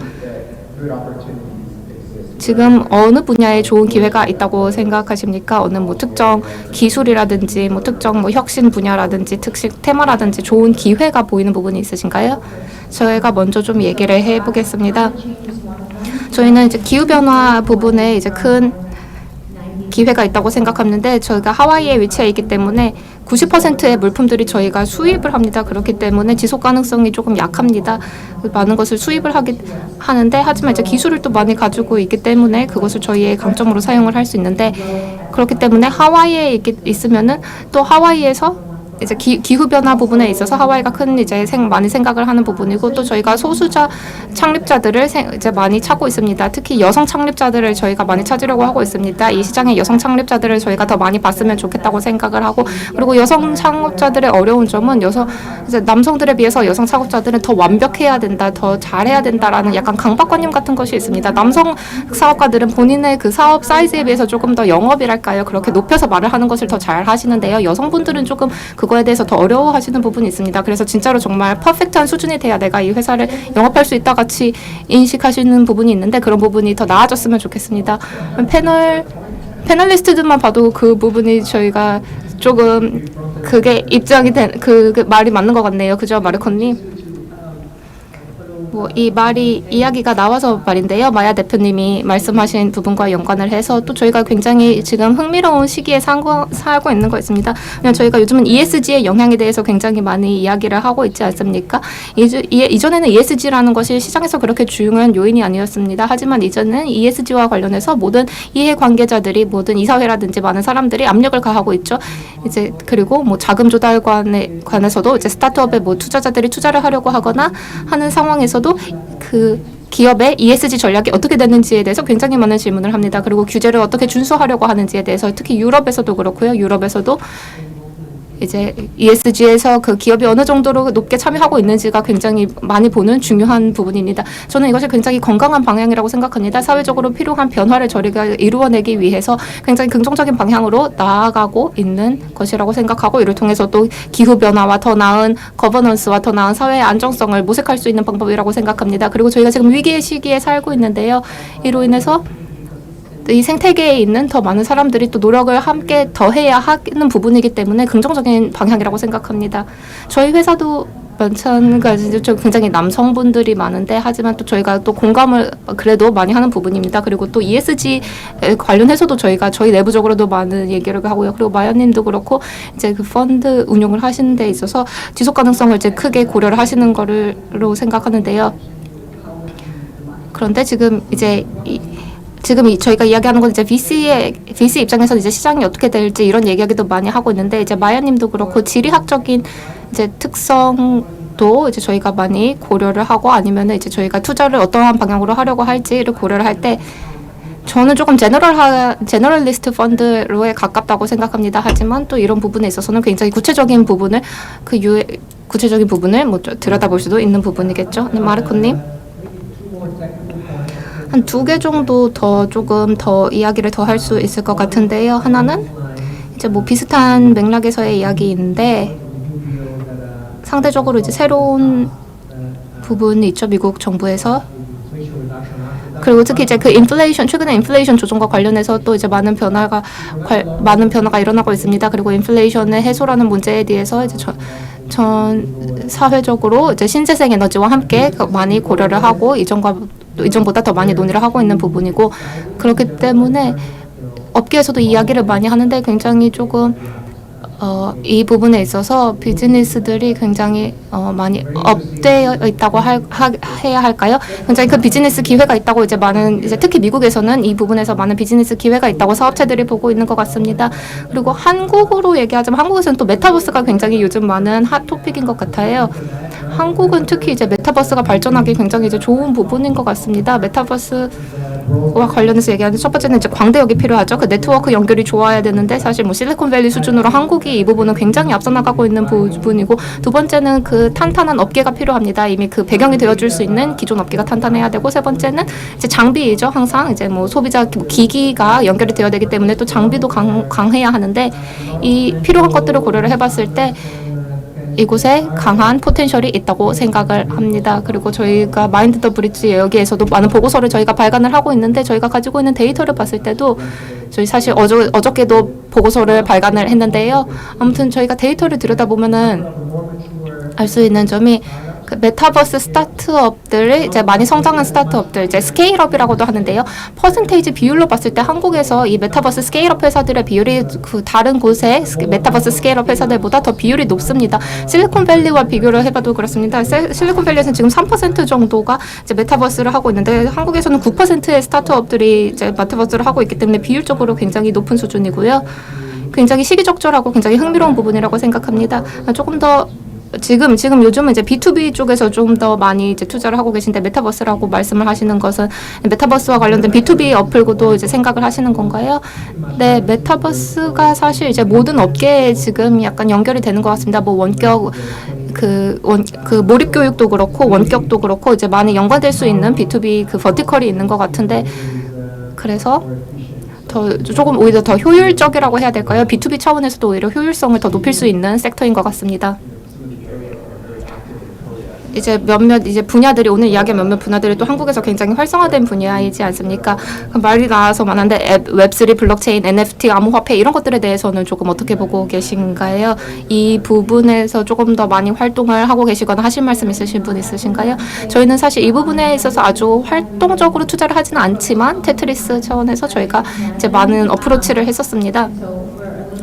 지금 어느 분야에 좋은 기회가 있다고 생각하십니까? 어느 뭐 특정 기술이라든지 뭐 특정 뭐 혁신 분야라든지 특식 테마라든지 좋은 기회가 보이는 부분이 있으신가요? 저희가 먼저 좀 얘기를 해보겠습니다. 저희는 이제 기후 변화 부분에 이제 큰 기회가 있다고 생각하는데 저희가 하와이에 위치해 있기 때문에 90%의 물품들이 저희가 수입을 합니다. 그렇기 때문에 지속 가능성이 조금 약합니다. 많은 것을 수입을 하는데 하지만 이제 기술을 또 많이 가지고 있기 때문에 그것을 저희의 강점으로 사용을 할 수 있는데 그렇기 때문에 하와이에 있으면은 또 하와이에서 이제 기후 변화 부분에 있어서 하와이가 큰 이제 많이 생각을 하는 부분이고 또 저희가 소수자 창립자들을 이제 많이 찾고 있습니다. 특히 여성 창립자들을 저희가 많이 찾으려고 하고 있습니다. 이 시장의 여성 창립자들을 저희가 더 많이 봤으면 좋겠다고 생각을 하고 그리고 여성 창업자들의 어려운 점은 이제 남성들에 비해서 여성 창업자들은 더 완벽해야 된다, 더 잘해야 된다라는 약간 강박관념 같은 것이 있습니다. 남성 사업가들은 본인의 그 사업 사이즈에 비해서 조금 더 영업이랄까요? 그렇게 높여서 말을 하는 것을 더 잘 하시는데요. 여성분들은 조금 그거에 대해서 더 어려워하시는 부분이 있습니다. 그래서 진짜로 정말 퍼펙트한 수준이 돼야 내가 이 회사를 영업할 수 있다 같이 인식하시는 부분이 있는데 그런 부분이 더 나아졌으면 좋겠습니다. 패널리스트들만 봐도 그 부분이 저희가 조금 그게 입장이 된 그 말이 맞는 것 같네요. 그죠, 마르코님? 뭐 이 이야기가 나와서 말인데요. 마야 대표님이 말씀하신 부분과 연관을 해서 또 저희가 굉장히 지금 흥미로운 시기에 살고 있는 거 있습니다. 그냥 저희가 요즘은 ESG의 영향에 대해서 굉장히 많이 이야기를 하고 있지 않습니까? 이전에는 ESG라는 것이 시장에서 그렇게 중요한 요인이 아니었습니다. 하지만 이제는 ESG와 관련해서 모든 이해관계자들이 모든 이사회라든지 많은 사람들이 압력을 가하고 있죠. 이제 그리고 뭐 자금 조달관에서도 이제 스타트업에 뭐 투자자들이 투자를 하려고 하거나 하는 상황에서도 그 기업의 ESG 전략이 어떻게 되는지에 대해서 굉장히 많은 질문을 합니다. 그리고 규제를 어떻게 준수하려고 하는지에 대해서 특히 유럽에서도 그렇고요. 유럽에서도 이제 ESG에서 그 기업이 어느 정도로 높게 참여하고 있는지가 굉장히 많이 보는 중요한 부분입니다. 저는 이것이 굉장히 건강한 방향이라고 생각합니다. 사회적으로 필요한 변화를 저희가 이루어내기 위해서 굉장히 긍정적인 방향으로 나아가고 있는 것이라고 생각하고 이를 통해서 또 기후변화와 더 나은 거버넌스와 더 나은 사회의 안정성을 모색할 수 있는 방법이라고 생각합니다. 그리고 저희가 지금 위기의 시기에 살고 있는데요. 이로 인해서 이 생태계에 있는 더 많은 사람들이 또 노력을 함께 더해야 하는 부분이기 때문에 긍정적인 방향이라고 생각합니다. 저희 회사도 마찬가지로 굉장히 남성분들이 많은데 하지만 또 저희가 또 공감을 그래도 많이 하는 부분입니다. 그리고 또 ESG 관련해서도 저희가 저희 내부적으로도 많은 얘기를 하고요. 그리고 마야님도 그렇고 이제 그 펀드 운용을 하시는 데 있어서 지속 가능성을 이제 크게 고려를 하시는 거로 생각하는데요. 그런데 지금 저희가 이야기하는 건 이제 VC 입장에서 이제 시장이 어떻게 될지 이런 이야기도 많이 하고 있는데 이제 마야님도 그렇고 지리학적인 이제 특성도 이제 저희가 많이 고려를 하고 아니면은 이제 저희가 투자를 어떠한 방향으로 하려고 할지를 고려를 할 때 저는 조금 제너럴리스트 펀드로에 가깝다고 생각합니다. 하지만 또 이런 부분에 있어서는 굉장히 구체적인 부분을 뭐 들여다볼 수도 있는 부분이겠죠. 네, 마르코님. 한 2개 정도 조금 더 이야기를 더 할 수 있을 것 같은데요. 하나는 이제 뭐 비슷한 맥락에서의 이야기인데 상대적으로 이제 새로운 부분이 있죠. 미국 정부에서. 그리고 특히 이제 그 인플레이션 최근에 인플레이션 조정과 관련해서 또 이제 많은 변화가 일어나고 있습니다. 그리고 인플레이션의 해소라는 문제에 대해서 이제 전 사회적으로 이제 신재생 에너지와 함께 많이 고려를 하고 이전보다 더 많이 논의를 하고 있는 부분이고, 그렇기 때문에 업계에서도 이야기를 많이 하는데 굉장히 조금 이 부분에 있어서 비즈니스들이 굉장히 많이 업되어 있다고 해야 할까요? 굉장히 그 비즈니스 기회가 있다고 이제 특히 미국에서는 이 부분에서 많은 비즈니스 기회가 있다고 사업체들이 보고 있는 것 같습니다. 그리고 한국으로 얘기하자면 한국에서는 또 메타버스가 굉장히 요즘 많은 핫 토픽인 것 같아요. 한국은 특히 이제 메타버스가 발전하기 굉장히 이제 좋은 부분인 것 같습니다. 메타버스와 관련해서 얘기하는 첫 번째는 이제 광대역이 필요하죠. 그 네트워크 연결이 좋아야 되는데 사실 뭐 실리콘밸리 수준으로 한국이 이 부분은 굉장히 앞서 나가고 있는 부분이고, 두 번째는 그 탄탄한 업계가 필요합니다. 이미 그 배경이 되어줄 수 있는 기존 업계가 탄탄해야 되고, 세 번째는 이제 장비이죠. 항상 이제 뭐 소비자 기기가 연결이 되어야 되기 때문에 또 장비도 강해야 하는데, 이 필요한 것들을 고려를 해봤을 때 이곳에 강한 포텐셜이 있다고 생각을 합니다. 그리고 저희가 마인드 더 브릿지 여기에서도 많은 보고서를 저희가 발간을 하고 있는데, 저희가 가지고 있는 데이터를 봤을 때도 저희 사실 어저께도 보고서를 발간을 했는데요. 아무튼 저희가 데이터를 들여다보면은 알 수 있는 점이 그 메타버스 스타트업들을 이제 많이 성장한 스타트업들, 이제 스케일업이라고도 하는데요. 퍼센테이지 비율로 봤을 때 한국에서 이 메타버스 스케일업 회사들의 비율이 그 다른 곳의 메타버스 스케일업 회사들보다 더 비율이 높습니다. 실리콘밸리와 비교를 해봐도 그렇습니다. 실리콘밸리에서는 지금 3% 정도가 이제 메타버스를 하고 있는데, 한국에서는 9%의 스타트업들이 이제 메타버스를 하고 있기 때문에 비율적으로 굉장히 높은 수준이고요. 굉장히 시기적절하고 굉장히 흥미로운 부분이라고 생각합니다. 조금 더 지금 요즘은 이제 B2B 쪽에서 좀 더 많이 이제 투자를 하고 계신데, 메타버스라고 말씀을 하시는 것은 메타버스와 관련된 B2B 어플고도 이제 생각을 하시는 건가요? 네, 메타버스가 사실 이제 모든 업계에 지금 약간 연결이 되는 것 같습니다. 뭐 원격 그 몰입 교육도 그렇고 원격도 그렇고 이제 많이 연관될 수 있는 B2B 그 버티컬이 있는 것 같은데, 그래서 조금 오히려 더 효율적이라고 해야 될까요? B2B 차원에서도 오히려 효율성을 더 높일 수 있는 섹터인 것 같습니다. 이제 이제 분야들이, 오늘 이야기한 몇몇 분야들이 또 한국에서 굉장히 활성화된 분야이지 않습니까? 말이 나와서 많은데 웹3, 블록체인, NFT, 암호화폐 이런 것들에 대해서는 조금 어떻게 보고 계신가요? 이 부분에서 조금 더 많이 활동을 하고 계시거나 하실 말씀 있으신 분 있으신가요? 저희는 사실 이 부분에 있어서 아주 활동적으로 투자를 하지는 않지만 테트리스 차원에서 저희가 이제 많은 어프로치를 했었습니다.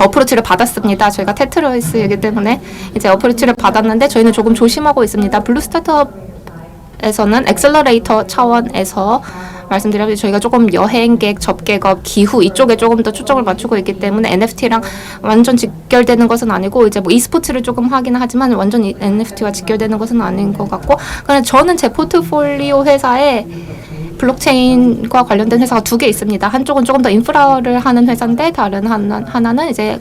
어프로치를 받았습니다. 저희가 테트리스이기 때문에 이제 어프로치를 받았는데 저희는 조금 조심하고 있습니다. 블루 스타트업에서는 엑셀러레이터 차원에서 말씀드리면 저희가 조금 여행객, 접객업, 기후 이쪽에 조금 더 초점을 맞추고 있기 때문에 NFT랑 완전 직결되는 것은 아니고, 이제 뭐 e스포츠를 조금 하기는 하지만 완전 NFT와 직결되는 것은 아닌 것 같고, 그냥 저는 제 포트폴리오 회사에 블록체인과 관련된 회사가 두 개 있습니다. 한쪽은 조금 더 인프라를 하는 회사인데, 다른 하나는 이제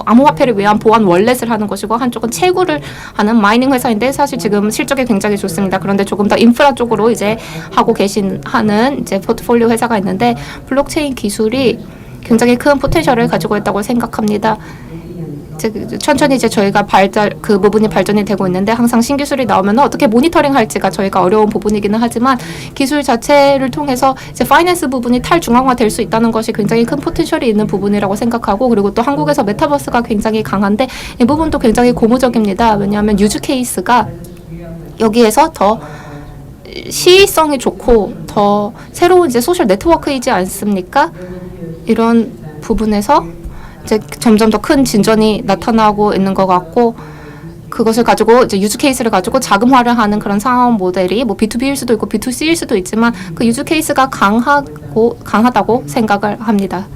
암호화폐를 위한 보안 월렛을 하는 것이고, 한쪽은 채굴을 하는 마이닝 회사인데 사실 지금 실적이 굉장히 좋습니다. 그런데 조금 더 인프라 쪽으로 이제 하는 이제 포트폴리오 회사가 있는데, 블록체인 기술이 굉장히 큰 포텐셜을 가지고 있다고 생각합니다. 천천히 이제 저희가 그 부분이 발전이 되고 있는데, 항상 신기술이 나오면 어떻게 모니터링할지가 저희가 어려운 부분이기는 하지만, 기술 자체를 통해서 이제 파이낸스 부분이 탈중앙화될 수 있다는 것이 굉장히 큰 포텐셜이 있는 부분이라고 생각하고, 그리고 또 한국에서 메타버스가 굉장히 강한데 이 부분도 굉장히 고무적입니다. 왜냐하면 유즈 케이스가 여기에서 더 시의성이 좋고 더 새로운 이제 소셜 네트워크이지 않습니까? 이런 부분에서 이제 점점 더 큰 진전이 나타나고 있는 것 같고, 그것을 가지고 이제 유즈 케이스를 가지고 자금화를 하는 그런 사업 모델이 뭐 B2B일 수도 있고 B2C일 수도 있지만, 그 유즈 케이스가 강하다고 생각을 합니다.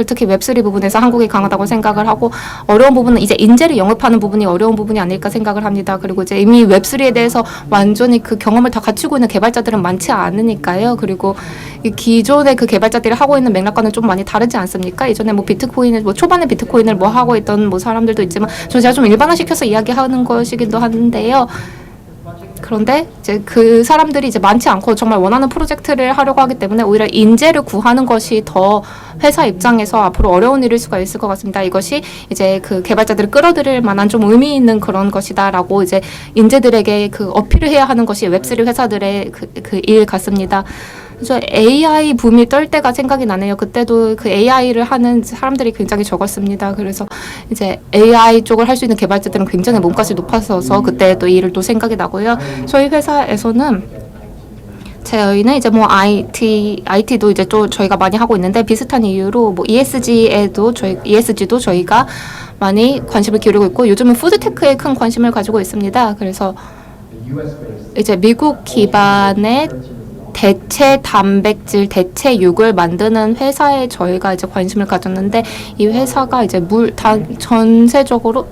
특히 웹3 부분에서 한국이 강하다고 생각을 하고, 어려운 부분은 이제 인재를 영입하는 부분이 어려운 부분이 아닐까 생각을 합니다. 그리고 이제 이미 웹3에 대해서 완전히 그 경험을 다 갖추고 있는 개발자들은 많지 않으니까요. 그리고 이 기존의 그 개발자들이 하고 있는 맥락과는 좀 많이 다르지 않습니까? 이전에 뭐 비트코인을 초반에 비트코인을 뭐 하고 있던 뭐 사람들도 있지만, 제가 좀 일반화시켜서 이야기하는 것이기도 한데요. 그런데 이제 그 사람들이 이제 많지 않고 정말 원하는 프로젝트를 하려고 하기 때문에 오히려 인재를 구하는 것이 더 회사 입장에서 앞으로 어려운 일일 수가 있을 것 같습니다. 이것이 이제 그 개발자들을 끌어들일 만한 좀 의미 있는 그런 것이다라고 이제 인재들에게 그 어필을 해야 하는 것이 웹3 회사들의 그 일 같습니다. 그래서 AI 붐이 떨 때가 생각이 나네요. 그때도 그 AI를 하는 사람들이 굉장히 적었습니다. 그래서 이제 AI 쪽을 할 수 있는 개발자들은 굉장히 몸값이 높아서서 그때 또 일을 또 생각이 나고요. 저희 회사에서는 저희는 이제 뭐 IT도 이제 또 저희가 많이 하고 있는데 비슷한 이유로 뭐 ESG도 저희가 많이 관심을 기울이고 있고 요즘은 푸드테크에 큰 관심을 가지고 있습니다. 그래서 이제 미국 기반의 대체 단백질, 대체 육을 만드는 회사에 저희가 이제 관심을 가졌는데 이 회사가 이제 전 세계적으로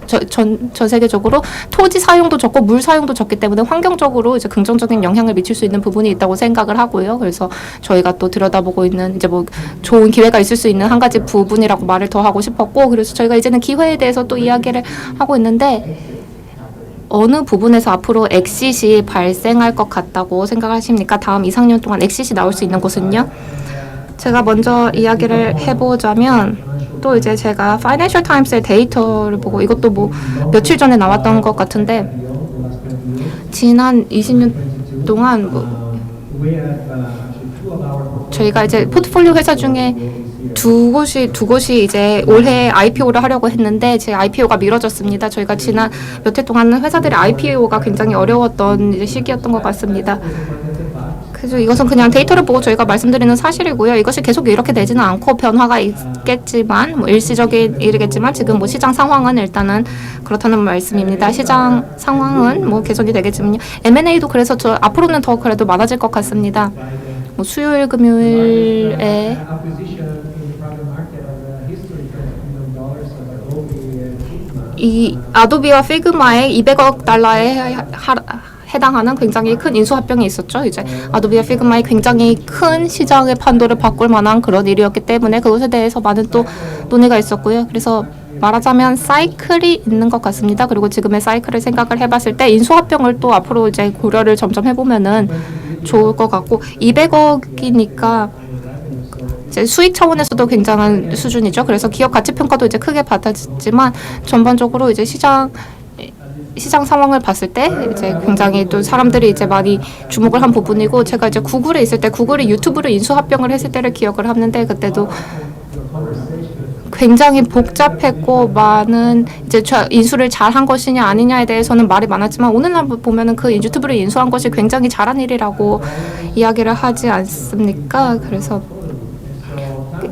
토지 사용도 적고 물 사용도 적기 때문에 환경적으로 이제 긍정적인 영향을 미칠 수 있는 부분이 있다고 생각을 하고요. 그래서 저희가 또 들여다보고 있는 이제 뭐 좋은 기회가 있을 수 있는 한 가지 부분이라고 말을 더 하고 싶었고 그래서 저희가 이제는 기회에 대해서 또 이야기를 하고 있는데 어느 부분에서 앞으로 엑싯이 발생할 것 같다고 생각하십니까? 다음 2, 3년 동안 엑싯이 나올 수 있는 곳은요? 제가 먼저 이야기를 해보자면 또 이제 제가 파이낸셜 타임스의 데이터를 보고 이것도 뭐 며칠 전에 나왔던 것 같은데 지난 20년 동안 뭐 저희가 이제 포트폴리오 회사 중에 두 곳이 이제 올해 IPO를 하려고 했는데 제 IPO가 미뤄졌습니다. 저희가 지난 몇 해 동안 회사들의 IPO가 굉장히 어려웠던 이제 시기였던 것 같습니다. 그래서 이것은 그냥 데이터를 보고 저희가 말씀드리는 사실이고요. 이것이 계속 이렇게 되지는 않고 변화가 있겠지만 뭐 일시적인 일이겠지만 지금 뭐 시장 상황은 일단은 그렇다는 말씀입니다. 시장 상황은 뭐 개선이 되겠지만요. M&A도 그래서 저 앞으로는 더 그래도 많아질 것 같습니다. 뭐 수요일 금요일에 이 아도비와 피그마의 200억 달러에 해당하는 굉장히 큰 인수합병이 있었죠. 이제 아도비와 피그마의 굉장히 큰 시장의 판도를 바꿀 만한 그런 일이었기 때문에 그것에 대해서 많은 또 논의가 있었고요. 그래서 말하자면 사이클이 있는 것 같습니다. 그리고 지금의 사이클을 생각을 해봤을 때 인수합병을 또 앞으로 이제 고려를 점점 해보면은 좋을 것 같고 200억이니까 이제 수익 차원에서도 굉장한 수준이죠. 그래서 기업 가치 평가도 이제 크게 받아지지만 전반적으로 이제 시장 상황을 봤을 때 이제 굉장히 또 사람들이 이제 많이 주목을 한 부분이고 제가 이제 구글에 있을 때 구글이 유튜브를 인수합병을 했을 때를 기억을 하는데 그때도 굉장히 복잡했고 많은 이제 인수를 잘한 것이냐 아니냐에 대해서는 말이 많았지만 오늘날 보면은 그 유튜브를 인수한 것이 굉장히 잘한 일이라고 이야기를 하지 않습니까? 그래서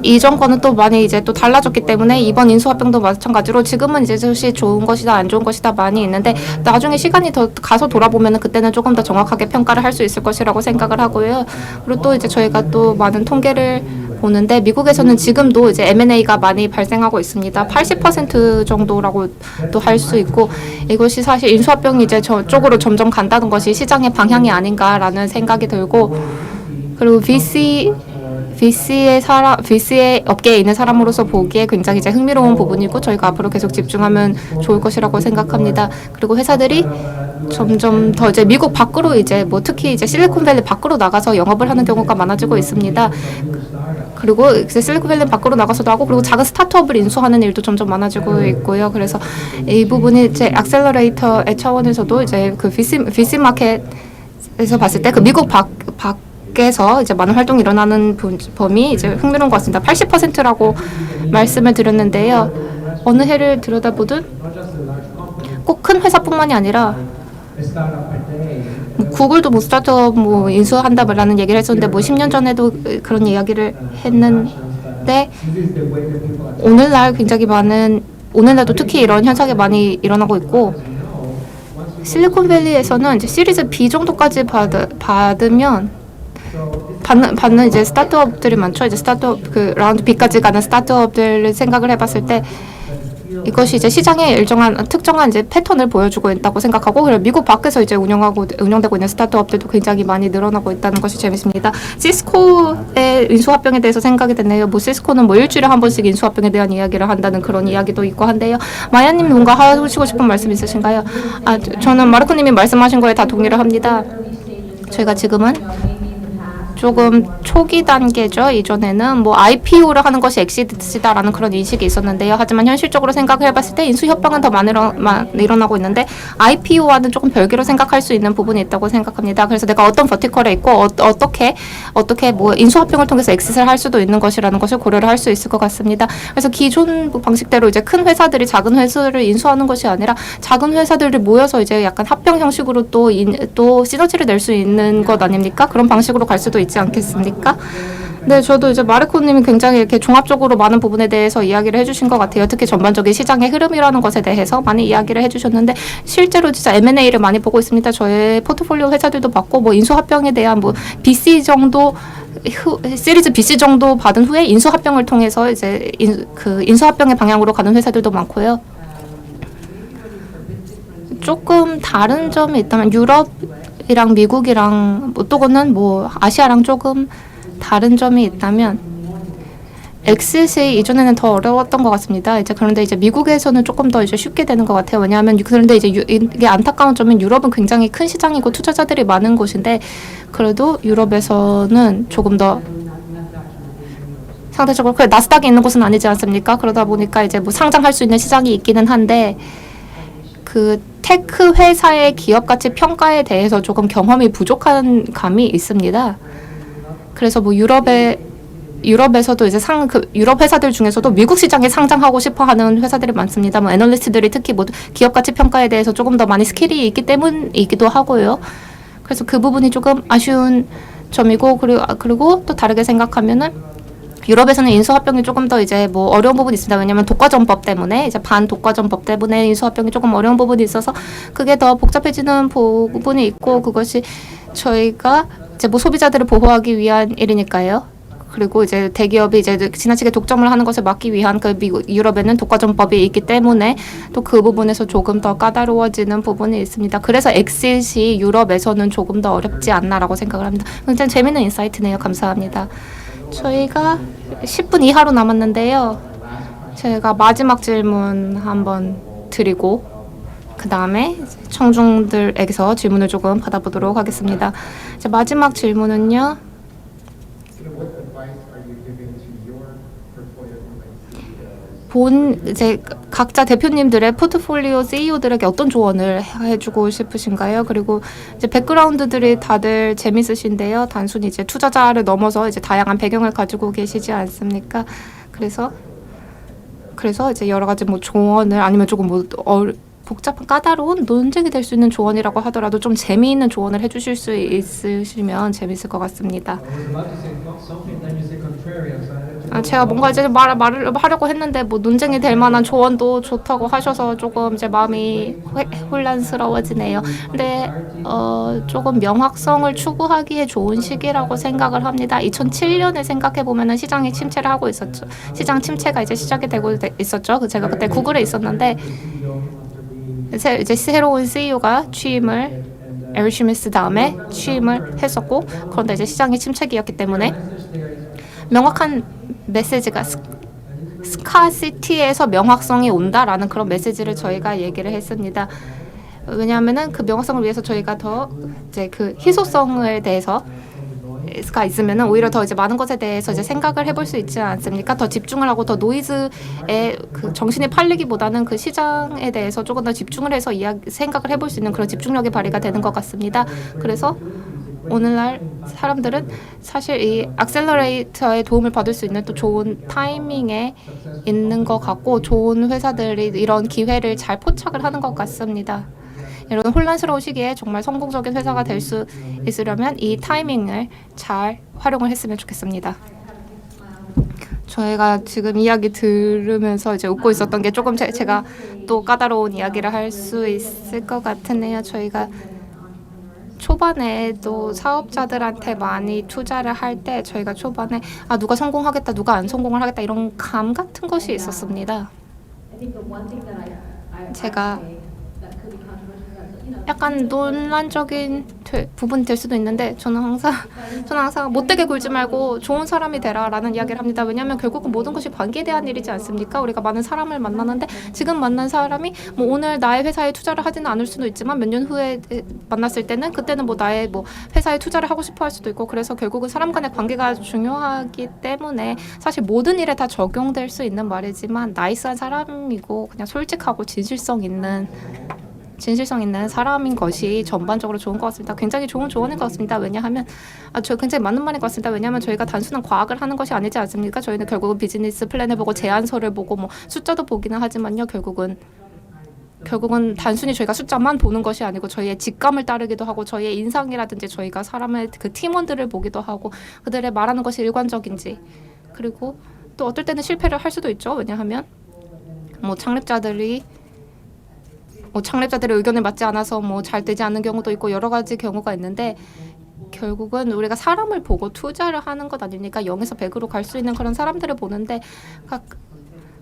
이 정권은 또 많이 이제 또 달라졌기 때문에 이번 인수합병도 마찬가지로 지금은 이제 것이 좋은 것이다 안 좋은 것이다 많이 있는데 나중에 시간이 더 가서 돌아보면은 그때는 조금 더 정확하게 평가를 할 수 있을 것이라고 생각을 하고요. 그리고 또 이제 저희가 또 많은 통계를 보는데 미국에서는 지금도 이제 M&A가 많이 발생하고 있습니다. 80% 정도라고 또 할 수 있고 이것이 사실 인수합병이 이제 저쪽으로 점점 간다는 것이 시장의 방향이 아닌가라는 생각이 들고 그리고 VC의 업계에 있는 사람으로서 보기에 굉장히 이제 흥미로운 부분이고 저희가 앞으로 계속 집중하면 좋을 것이라고 생각합니다. 그리고 회사들이 점점 더 이제 미국 밖으로 이제 뭐 특히 이제 실리콘밸리 밖으로 나가서 영업을 하는 경우가 많아지고 있습니다. 그리고 이제 실리콘밸리 밖으로 나가서도 하고 그리고 작은 스타트업을 인수하는 일도 점점 많아지고 있고요. 그래서 이 부분이 이제 액셀러레이터의 차원에서도 이제 그 VC 마켓에서 봤을 때 그 미국 밖에서 이제 많은 활동이 일어나는 범위 이제 흥미로운 것 같습니다. 80%라고 말씀을 드렸는데요. 어느 해를 들여다보든 꼭 큰 회사뿐만이 아니라 구글도 뭐 스타트업 뭐 인수한다라는 얘기를 했었는데 뭐 10년 전에도 그런 이야기를 했는데 오늘날 굉장히 많은 오늘날도 특히 이런 현상이 많이 일어나고 있고 실리콘밸리에서는 이제 시리즈 B 정도까지 받으면 받는 이제 스타트업들이 많죠. 이제 스타트업 그 라운드 B까지 가는 스타트업들을 생각을 해봤을 때 이것이 이제 시장의 일정한 특정한 이제 패턴을 보여주고 있다고 생각하고, 그리고 미국 밖에서 이제 운영되고 있는 스타트업들도 굉장히 많이 늘어나고 있다는 것이 재밌습니다. 시스코의 인수합병에 대해서 생각이 됐네요. 뭐 시스코는 뭐 일주일에 한 번씩 인수합병에 대한 이야기를 한다는 그런 이야기도 있고 한데요. 마야님 뭔가 하시고 싶은 말씀 있으신가요? 저는 마르코님이 말씀하신 거에 다 동의를 합니다. 저희가 지금은 조금 초기 단계죠. 이전에는 뭐 IPO를 하는 것이 엑시트다라는 그런 인식이 있었는데요. 하지만 현실적으로 생각을 해봤을 때 인수 협박은 더 많이 일어나고 있는데 IPO와는 조금 별개로 생각할 수 있는 부분이 있다고 생각합니다. 그래서 내가 어떤 버티컬에 있고 어떻게 뭐 인수 합병을 통해서 엑시트를 할 수도 있는 것이라는 것을 고려를 할 수 있을 것 같습니다. 그래서 기존 방식대로 이제 큰 회사들이 작은 회사를 인수하는 것이 아니라 작은 회사들이 모여서 이제 약간 합병 형식으로 또 시너지를 낼 수 있는 것 아닙니까? 그런 방식으로 갈 수도 있지 않겠습니까? 네, 저도 이제 마르코님이 굉장히 이렇게 종합적으로 많은 부분에 대해서 이야기를 해주신 것 같아요. 특히 전반적인 시장의 흐름이라는 것에 대해서 많이 이야기를 해주셨는데, 실제로 진짜 M&A를 많이 보고 있습니다. 저의 포트폴리오 회사들도 봤고, 뭐 인수합병에 대한 뭐 BC 정도 시리즈 BC 정도 받은 후에 인수합병을 통해서 이제 인수합병의 방향으로 가는 회사들도 많고요. 조금 다른 점이 있다면 유럽이랑 미국이랑 또는 뭐 아시아랑 조금 다른 점이 있다면 엑싯이 이전에는 더 어려웠던 것 같습니다. 그런데 이제 미국에서는 조금 더 이제 쉽게 되는 것 같아요. 왜냐하면 그런데 이제 이게 안타까운 점은 유럽은 굉장히 큰 시장이고 투자자들이 많은 곳인데, 그래도 유럽에서는 조금 더 상대적으로 나스닥에 있는 곳은 아니지 않습니까? 그러다 보니까 이제 뭐 상장할 수 있는 시장이 있기는 한데, 그 테크 회사의 기업 가치 평가에 대해서 조금 경험이 부족한 감이 있습니다. 그래서 뭐 유럽에서도 이제 유럽 회사들 중에서도 미국 시장에 상장하고 싶어 하는 회사들이 많습니다. 뭐 애널리스트들이 특히 뭐 기업 가치 평가에 대해서 조금 더 많이 스킬이 있기 때문이기도 하고요. 그래서 그 부분이 조금 아쉬운 점이고, 그리고 또 다르게 생각하면은 유럽에서는 인수합병이 조금 더 이제 뭐 어려운 부분이 있습니다. 왜냐하면 독과점법 때문에, 이제 반독과점법 때문에 인수합병이 조금 어려운 부분이 있어서 그게 더 복잡해지는 부분이 있고, 그것이 저희가 이제 뭐 소비자들을 보호하기 위한 일이니까요. 그리고 이제 대기업이 이제 지나치게 독점을 하는 것을 막기 위한 유럽에는 독과점법이 있기 때문에 또 그 부분에서 조금 더 까다로워지는 부분이 있습니다. 그래서 엑싯이 유럽에서는 조금 더 어렵지 않나라고 생각을 합니다. 굉장히 재밌는 인사이트네요. 감사합니다. 저희가 10분 이하로 남았는데요. 제가 마지막 질문 한번 드리고 그 다음에 청중들에게서 질문을 조금 받아보도록 하겠습니다. 마지막 질문은요. 이제 각자 대표님들의 포트폴리오 CEO들에게 어떤 조언을 해주고 싶으신가요? 그리고 이제 백그라운드들이 다들 재밌으신데요. 단순히 이제 투자자를 넘어서 이제 다양한 배경을 가지고 계시지 않습니까? 그래서 이제 여러 가지 뭐 조언을, 아니면 조금 뭐 복잡한 까다로운 논쟁이 될 수 있는 조언이라고 하더라도 좀 재미있는 조언을 해주실 수 있으시면 재밌을 것 같습니다. 제가 뭔가 이제 말을 하려고 했는데 뭐 논쟁이 될 만한 조언도 좋다고 하셔서 조금 이제 마음이 혼란스러워지네요. 근데 조금 명확성을 추구하기에 좋은 시기라고 생각을 합니다. 2007년에 생각해 보면은 시장이 침체를 하고 있었죠. 시장 침체가 이제 시작이 되고 있었죠. 제가 그때 구글에 있었는데 이제 새로운 CEO가 에릭 슈미스 다음에 취임을 했었고, 그런데 이제 시장이 침체기였기 때문에 명확한 메시지가 스카시티에서 명확성이 온다라는 그런 메시지를 저희가 얘기를 했습니다. 왜냐하면은 그 명확성을 위해서 저희가 더 이제 그 희소성에 대해서 가 있으면은 오히려 더 이제 많은 것에 대해서 이제 생각을 해볼 수 있지 않습니까? 더 집중을 하고 더 노이즈에 그 정신이 팔리기보다는 그 시장에 대해서 조금 더 집중을 해서 생각을 해볼 수 있는 그런 집중력이 발휘가 되는 것 같습니다. 그래서 오늘날 사람들은 사실 이 액셀러레이터의 도움을 받을 수 있는 또 좋은 타이밍에 있는 것 같고, 좋은 회사들이 이런 기회를 잘 포착을 하는 것 같습니다. 이런 혼란스러운 시기에 정말 성공적인 회사가 될 수 있으려면 이 타이밍을 잘 활용을 했으면 좋겠습니다. 저희가 지금 이야기 들으면서 이제 웃고 있었던 게 조금 제가 또 까다로운 이야기를 할 수 있을 것 같으네요. 저희가 초반에 또 사업자들한테 많이 투자를 할 때 저희가 초반에 누가 성공하겠다, 누가 안 성공을 하겠다 이런 감 같은 것이 있었습니다. 제가 약간 논란적인 부분이 될 수도 있는데 저는 항상 못되게 굴지 말고 좋은 사람이 되라라는 이야기를 합니다. 왜냐하면 결국은 모든 것이 관계에 대한 일이지 않습니까? 우리가 많은 사람을 만나는데 지금 만난 사람이 뭐 오늘 나의 회사에 투자를 하지는 않을 수도 있지만 몇 년 후에 만났을 때는 그때는 뭐 나의 뭐 회사에 투자를 하고 싶어 할 수도 있고, 그래서 결국은 사람 간의 관계가 중요하기 때문에 사실 모든 일에 다 적용될 수 있는 말이지만, 나이스한 사람이고 그냥 솔직하고 진실성 있는 사람인 것이 전반적으로 좋은 것 같습니다. 굉장히 좋은 조언인 것 같습니다. 왜냐하면 저 굉장히 맞는 말인 것 같습니다. 왜냐하면 저희가 단순한 과학을 하는 것이 아니지 않습니까? 저희는 결국은 비즈니스 플랜을 보고 제안서를 보고 뭐 숫자도 보기는 하지만요. 결국은 단순히 저희가 숫자만 보는 것이 아니고 저희의 직감을 따르기도 하고, 저희의 인상이라든지 저희가 사람의 그 팀원들을 보기도 하고, 그들의 말하는 것이 일관적인지, 그리고 또 어떨 때는 실패를 할 수도 있죠. 왜냐하면 뭐 창립자들의 의견에 맞지 않아서 뭐 잘 되지 않는 경우도 있고 여러 가지 경우가 있는데, 결국은 우리가 사람을 보고 투자를 하는 것 아닙니까? 0에서 100으로 갈 수 있는 그런 사람들을 보는데,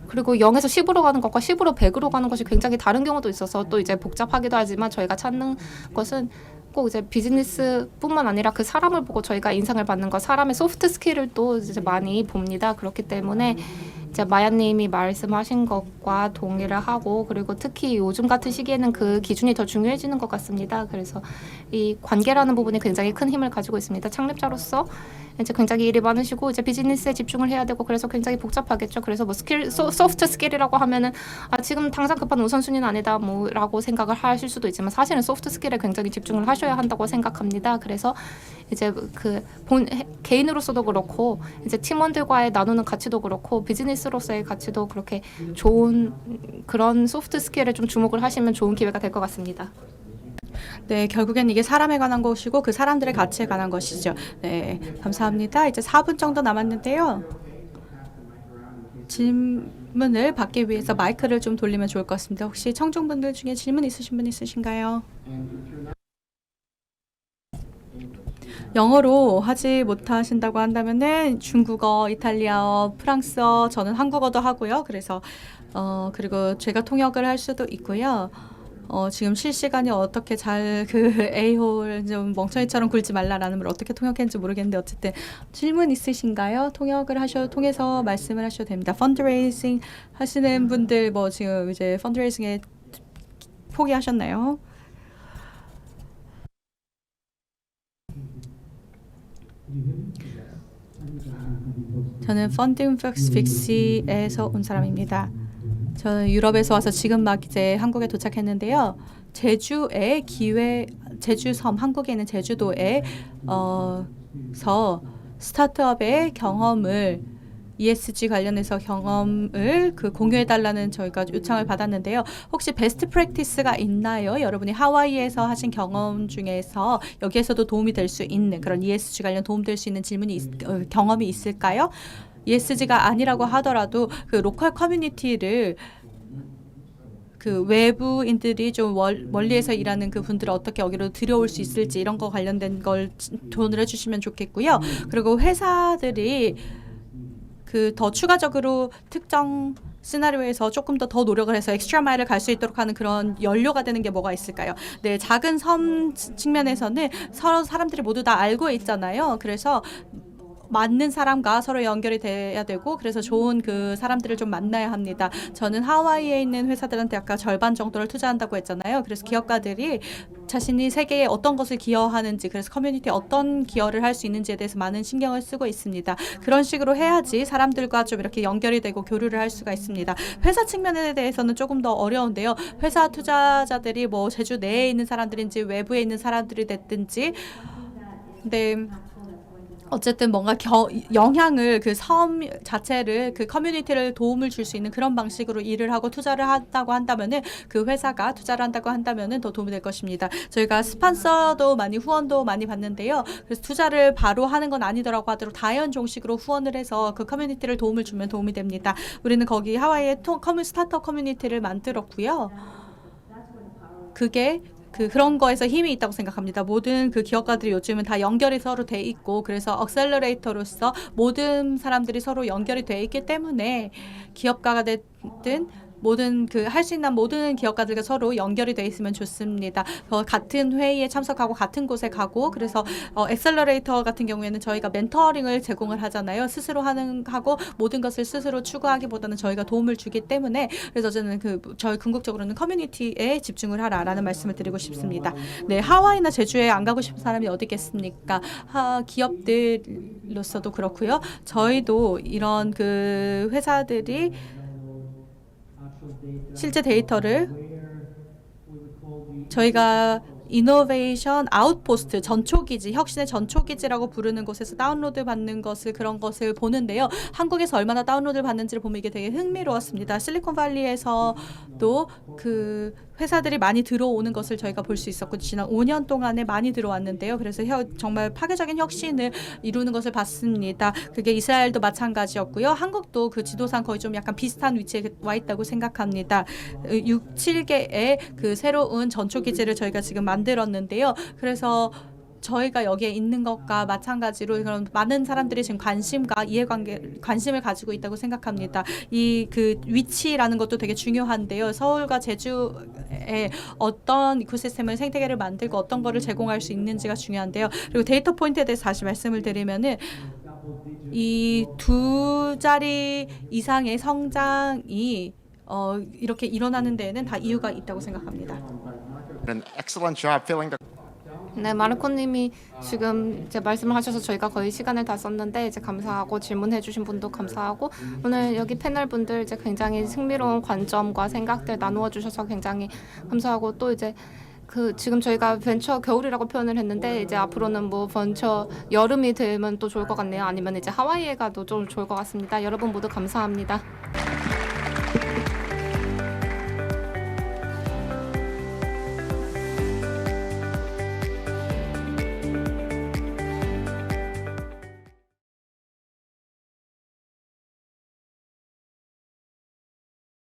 그리고 0에서 10으로 가는 것과 10으로 100으로 가는 것이 굉장히 다른 경우도 있어서 또 이제 복잡하기도 하지만, 저희가 찾는 것은 꼭 이제 비즈니스뿐만 아니라 그 사람을 보고 저희가 인상을 받는 것, 사람의 소프트 스킬을 또 이제 많이 봅니다. 그렇기 때문에 이제 마야님이 말씀하신 것과 동의를 하고, 그리고 특히 요즘 같은 시기에는 그 기준이 더 중요해지는 것 같습니다. 그래서 이 관계라는 부분이 굉장히 큰 힘을 가지고 있습니다. 창립자로서 이제 굉장히 일이 많으시고 이제 비즈니스에 집중을 해야 되고, 그래서 굉장히 복잡하겠죠. 그래서 뭐 소프트 스킬이라고 하면은 지금 당장 급한 우선순위는 아니다 뭐라고 생각을 하실 수도 있지만, 사실은 소프트 스킬에 굉장히 집중을 하셔야 한다고 생각합니다. 그래서 이제 그 개인으로서도 그렇고 이제 팀원들과의 나누는 가치도 그렇고 비즈니스로서의 가치도 그렇게 좋은 그런 소프트 스킬에 좀 주목을 하시면 좋은 기회가 될 것 같습니다. 네, 결국엔 이게 사람에 관한 것이고 그 사람들의 가치에 관한 것이죠. 네, 감사합니다. 이제 4분 정도 남았는데요. 질문을 받기 위해서 마이크를 좀 돌리면 좋을 것 같습니다. 혹시 청중분들 중에 질문 있으신 분 있으신가요? 영어로 하지 못하신다고 한다면은 중국어, 이탈리아어, 프랑스어, 저는 한국어도 하고요. 그래서 그리고 제가 통역을 할 수도 있고요. 지금 실시간이 어떻게 잘 그 에이홀 좀 멍청이처럼 굴지 말라라는 걸 어떻게 통역했는지 모르겠는데, 어쨌든 질문 있으신가요? 통해서 말씀을 하셔도 됩니다. 펀드레이징 하시는 분들 뭐 지금 이제 펀드레이징에 포기하셨나요? 저는 펀딩 픽시에서 온 사람입니다. 저는 유럽에서 와서 지금 막 이제 한국에 도착했는데요. 제주섬, 한국에 있는 제주도에 스타트업의 경험을 ESG 관련해서 경험을 공유해달라는 저희가 요청을 받았는데요. 혹시 베스트 프랙티스가 있나요? 여러분이 하와이에서 하신 경험 중에서 여기에서도 도움이 될 수 있는 그런 ESG 관련 도움될 수 있는 경험이 있을까요? ESG가 아니라고 하더라도 그 로컬 커뮤니티를 그 외부인들이 좀 멀리에서 일하는 그 분들을 어떻게 여기로 들여올 수 있을지 이런 거 관련된 걸 조언을 해주시면 좋겠고요. 그리고 회사들이 그 더 추가적으로 특정 시나리오에서 조금 더 노력을 해서 엑스트라 마일을 갈 수 있도록 하는 그런 연료가 되는 게 뭐가 있을까요? 네, 작은 섬 측면에서는 서로 사람들이 모두 다 알고 있잖아요. 그래서 맞는 사람과 서로 연결이 돼야 되고, 그래서 좋은 그 사람들을 좀 만나야 합니다. 저는 하와이에 있는 회사들한테 아까 절반 정도를 투자한다고 했잖아요. 그래서 기업가들이 자신이 세계에 어떤 것을 기여하는지, 그래서 커뮤니티에 어떤 기여를 할 수 있는지에 대해서 많은 신경을 쓰고 있습니다. 그런 식으로 해야지 사람들과 좀 이렇게 연결이 되고 교류를 할 수가 있습니다. 회사 측면에 대해서는 조금 더 어려운데요. 회사 투자자들이 뭐 제주 내에 있는 사람들인지 외부에 있는 사람들이 됐든지, 네. 어쨌든 뭔가 영향을 그 섬 자체를 그 커뮤니티를 도움을 줄 수 있는 그런 방식으로 일을 하고 투자를 한다고 한다면은, 그 회사가 투자를 한다고 한다면은 더 도움이 될 것입니다. 저희가 스폰서도 많이 후원도 많이 받는데요. 그래서 투자를 바로 하는 건 아니더라고 하도록 다연 종식으로 후원을 해서 그 커뮤니티를 도움을 주면 도움이 됩니다. 우리는 거기 하와이에 스타트업 커뮤니티를 만들었고요. 그게 그런 거에서 힘이 있다고 생각합니다. 모든 그 기업가들이 요즘은 다 연결이 서로 돼 있고, 그래서 억셀러레이터로서 모든 사람들이 서로 연결이 돼 있기 때문에 기업가가 됐든 모든 그 할 수 있는 모든 기업가들과 서로 연결이 돼 있으면 좋습니다. 같은 회의에 참석하고 같은 곳에 가고 그래서 엑셀러레이터 같은 경우에는 저희가 멘토링을 제공을 하잖아요. 스스로 하고 모든 것을 스스로 추구하기보다는 저희가 도움을 주기 때문에 그래서 저는 저희 궁극적으로는 커뮤니티에 집중을 하라라는 말씀을 드리고 싶습니다. 네, 하와이나 제주에 안 가고 싶은 사람이 어디 있겠습니까? 기업들로서도 그렇고요. 저희도 이런 그 회사들이 실제 데이터를 저희가 이노베이션 아웃포스트 전초기지 혁신의 전초기지라고 부르는 곳에서 다운로드 받는 것을 그런 것을 보는데요. 한국에서 얼마나 다운로드를 받는지를 보면 이게 되게 흥미로웠습니다. 실리콘밸리에서도 그 회사들이 많이 들어오는 것을 저희가 볼 수 있었고 지난 5년 동안에 많이 들어왔는데요. 그래서 정말 파괴적인 혁신을 이루는 것을 봤습니다. 그게 이스라엘도 마찬가지였고요. 한국도 그 지도상 거의 좀 약간 비슷한 위치에 와 있다고 생각합니다. 6, 7개의 그 새로운 전초기지를 저희가 지금 만들었는데요. 그래서 저희가 여기에 있는 것과 마찬가지로 그런 많은 사람들이 지금 관심을 가지고 있다고 생각합니다. 이 그 위치라는 것도 되게 중요한데요. 서울과 제주에 어떤 이코시스템을 생태계를 만들고 어떤 거를 제공할 수 있는지가 중요한데요. 그리고 데이터 포인트에 대해서 다시 말씀을 드리면은 이 2자리 이상의 성장이 이렇게 일어나는 데에는 다 이유가 있다고 생각합니다. An excellent job filling the 네, 마르코님이 지금 이제 말씀을 하셔서 저희가 거의 시간을 다 썼는데 이제 감사하고 질문해주신 분도 감사하고 오늘 여기 패널 분들 이제 굉장히 흥미로운 관점과 생각들 나누어 주셔서 굉장히 감사하고 또 이제 그 지금 저희가 벤처 겨울이라고 표현을 했는데 이제 앞으로는 뭐 벤처 여름이 되면 또 좋을 것 같네요. 아니면 이제 하와이에 가도 좀 좋을 것 같습니다. 여러분 모두 감사합니다.